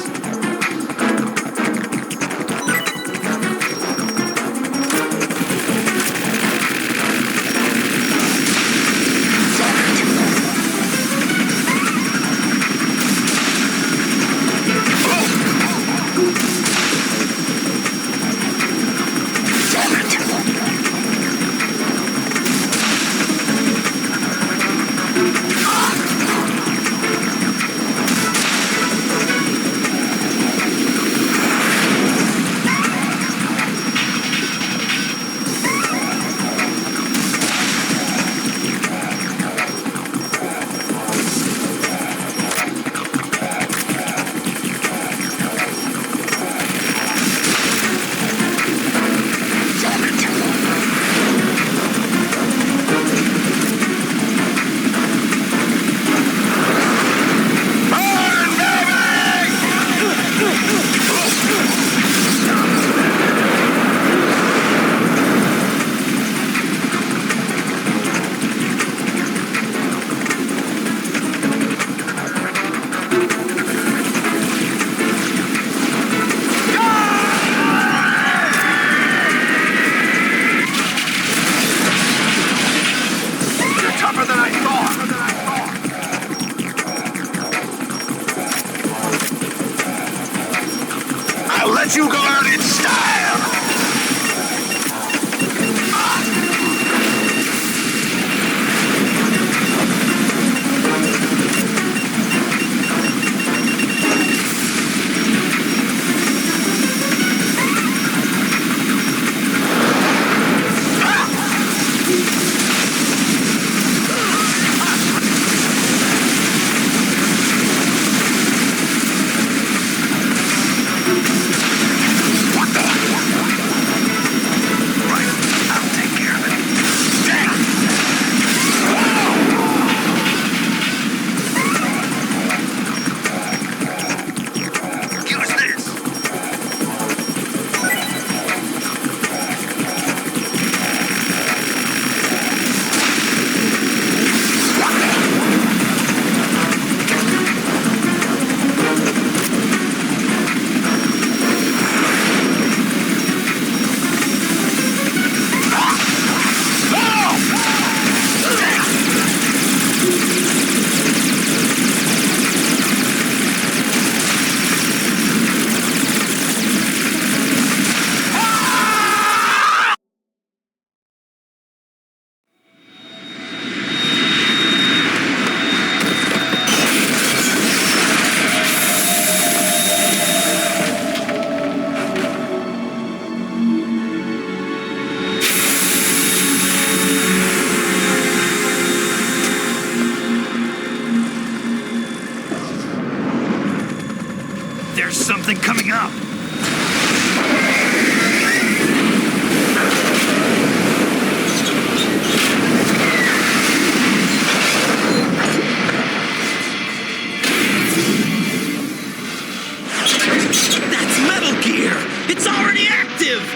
Speaker 12: I'll let you go out in style! What the? There's something coming up!
Speaker 4: That's Metal Gear! It's already active!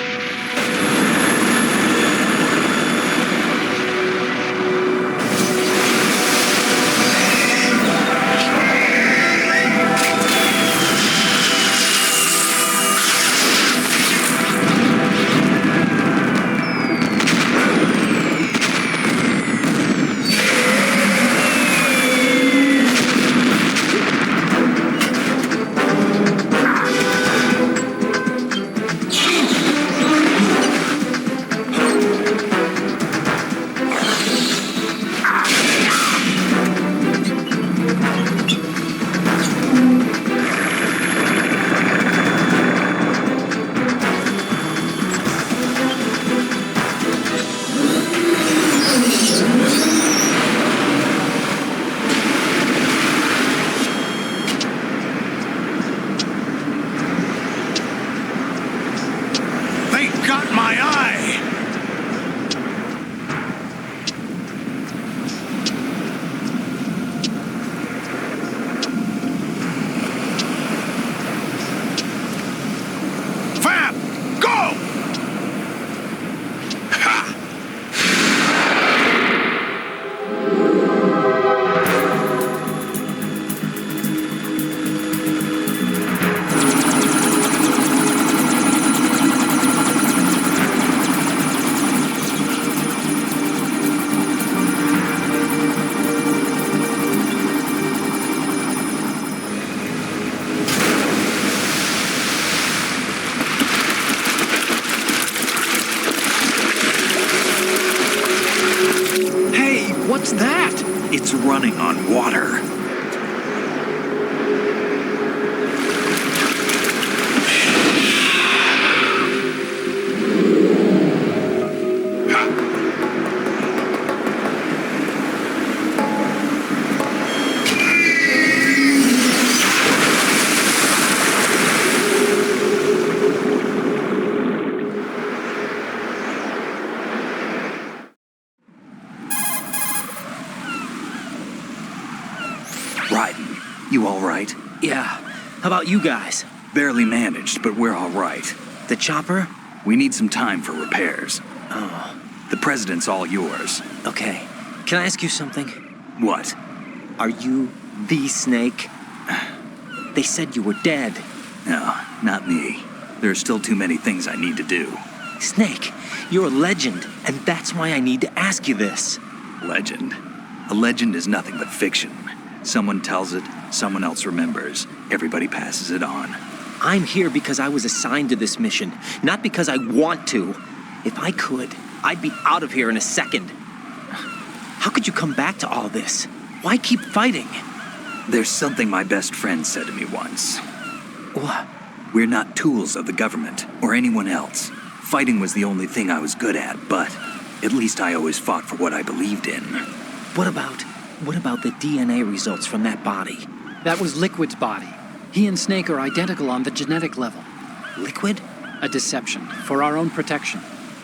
Speaker 15: What's that?
Speaker 6: It's running on water. You all right?
Speaker 4: Yeah. How about you guys?
Speaker 6: Barely managed, but we're all right.
Speaker 4: The chopper?
Speaker 6: We need some time for repairs.
Speaker 4: Oh.
Speaker 6: The president's all yours.
Speaker 4: Okay. Can I ask you something?
Speaker 6: What?
Speaker 4: Are you the Snake? They said you were dead.
Speaker 6: No, not me. There are still too many things I need to do.
Speaker 4: Snake, you're a legend, and that's why I need to ask you this.
Speaker 6: Legend? A legend is nothing but fiction. Someone tells it, someone else remembers. Everybody passes it on.
Speaker 4: I'm here because I was assigned to this mission, not because I want to. If I could, I'd be out of here in a second. How could you come back to all this? Why keep fighting?
Speaker 6: There's something my best friend said to me once.
Speaker 4: What?
Speaker 6: We're not tools of the government or anyone else. Fighting was the only thing I was good at, but at least I always fought for what I believed in.
Speaker 4: What about the DNA results from that body?
Speaker 15: That was Liquid's body. He and Snake are identical on the genetic level.
Speaker 4: Liquid?
Speaker 15: A deception, for our own protection.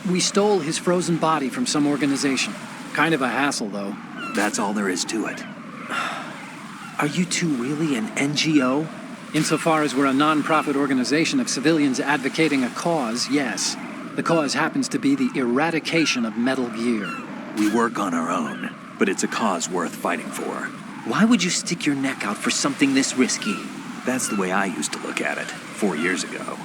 Speaker 15: We stole his frozen body from some organization. Kind of a hassle, though.
Speaker 6: That's all there is to it.
Speaker 4: Are you two really an NGO?
Speaker 15: Insofar as we're a non-profit organization of civilians advocating a cause, yes. The cause happens to be the eradication of Metal Gear.
Speaker 6: We work on our own, but it's a cause worth fighting for.
Speaker 4: Why would you stick your neck out for something this risky?
Speaker 6: That's the way I used to look at it 4 years ago.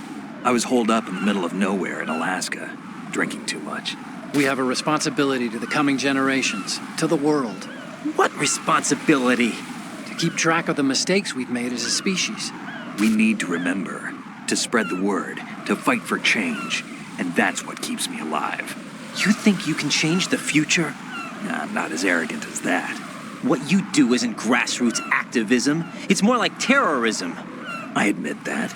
Speaker 6: I was holed up in the middle of nowhere in Alaska, drinking too much.
Speaker 15: We have a responsibility to the coming generations, to the world.
Speaker 4: What responsibility?
Speaker 15: To keep track of the mistakes we've made as a species.
Speaker 6: We need to remember, to spread the word, to fight for change, and that's what keeps me alive.
Speaker 4: You think you can change the future?
Speaker 6: I'm not as arrogant as that.
Speaker 4: What you do isn't grassroots activism. It's more like terrorism.
Speaker 6: I admit that.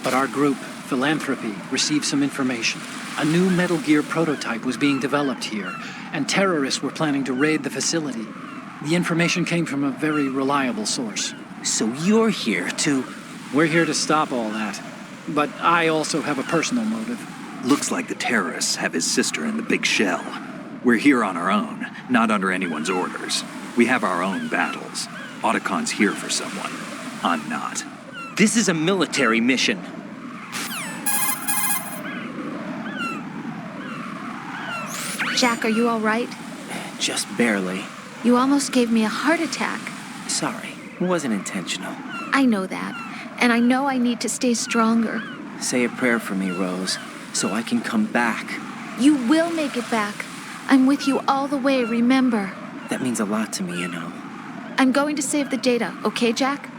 Speaker 15: But our group, Philanthropy, received some information. A new Metal Gear prototype was being developed here, and terrorists were planning to raid the facility. The information came from a very reliable source.
Speaker 4: So you're here to...
Speaker 15: We're here to stop all that. But I also have a personal motive.
Speaker 6: Looks like the terrorists have his sister in the big shell. We're here on our own, not under anyone's orders. We have our own battles. Otacon's here for someone. I'm not.
Speaker 4: This is a military mission.
Speaker 10: Jack, are you all right?
Speaker 4: Just barely.
Speaker 10: You almost gave me a heart attack.
Speaker 4: Sorry, it wasn't intentional.
Speaker 10: I know that, and I know I need to stay stronger.
Speaker 4: Say a prayer for me, Rose, so I can come back.
Speaker 10: You will make it back. I'm with you all the way, remember?
Speaker 4: That means a lot to me, you know.
Speaker 10: I'm going to save the data, okay, Jack?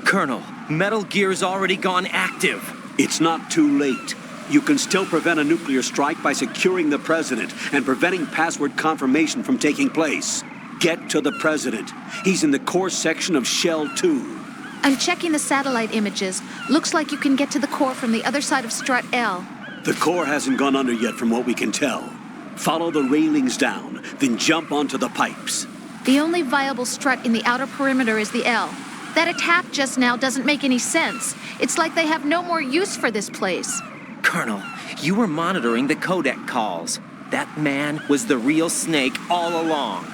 Speaker 4: Colonel, Metal Gear's already gone active.
Speaker 5: It's not too late. You can still prevent a nuclear strike by securing the president and preventing password confirmation from taking place. Get to the president. He's in the core section of Shell 2.
Speaker 10: I'm checking the satellite images. Looks like you can get to the core from the other side of Strut L.
Speaker 5: The core hasn't gone under yet from what we can tell. Follow the railings down, then jump onto the pipes.
Speaker 10: The only viable strut in the outer perimeter is the L. That attack just now doesn't make any sense. It's like they have no more use for this place.
Speaker 4: Colonel, you were monitoring the codec calls. That man was the real Snake all along.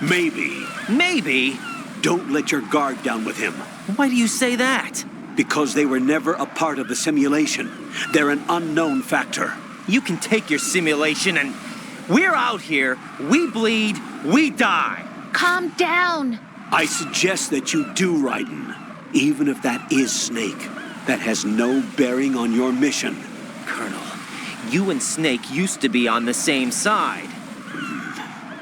Speaker 5: Maybe.
Speaker 4: Maybe?
Speaker 5: Don't let your guard down with him.
Speaker 4: Why do you say that?
Speaker 5: Because they were never a part of the simulation. They're an unknown factor.
Speaker 4: You can take your simulation and... We're out here, we bleed, we die.
Speaker 10: Calm down.
Speaker 5: I suggest that you do, Raiden. Even if that is Snake, that has no bearing on your mission.
Speaker 4: Colonel, you and Snake used to be on the same side.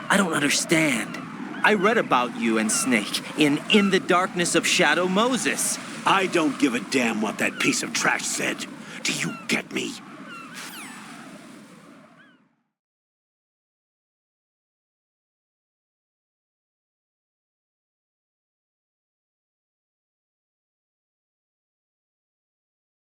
Speaker 4: I don't understand. I read about you and Snake in the Darkness of Shadow Moses.
Speaker 5: I don't give a damn what that piece of trash said. Do you get me?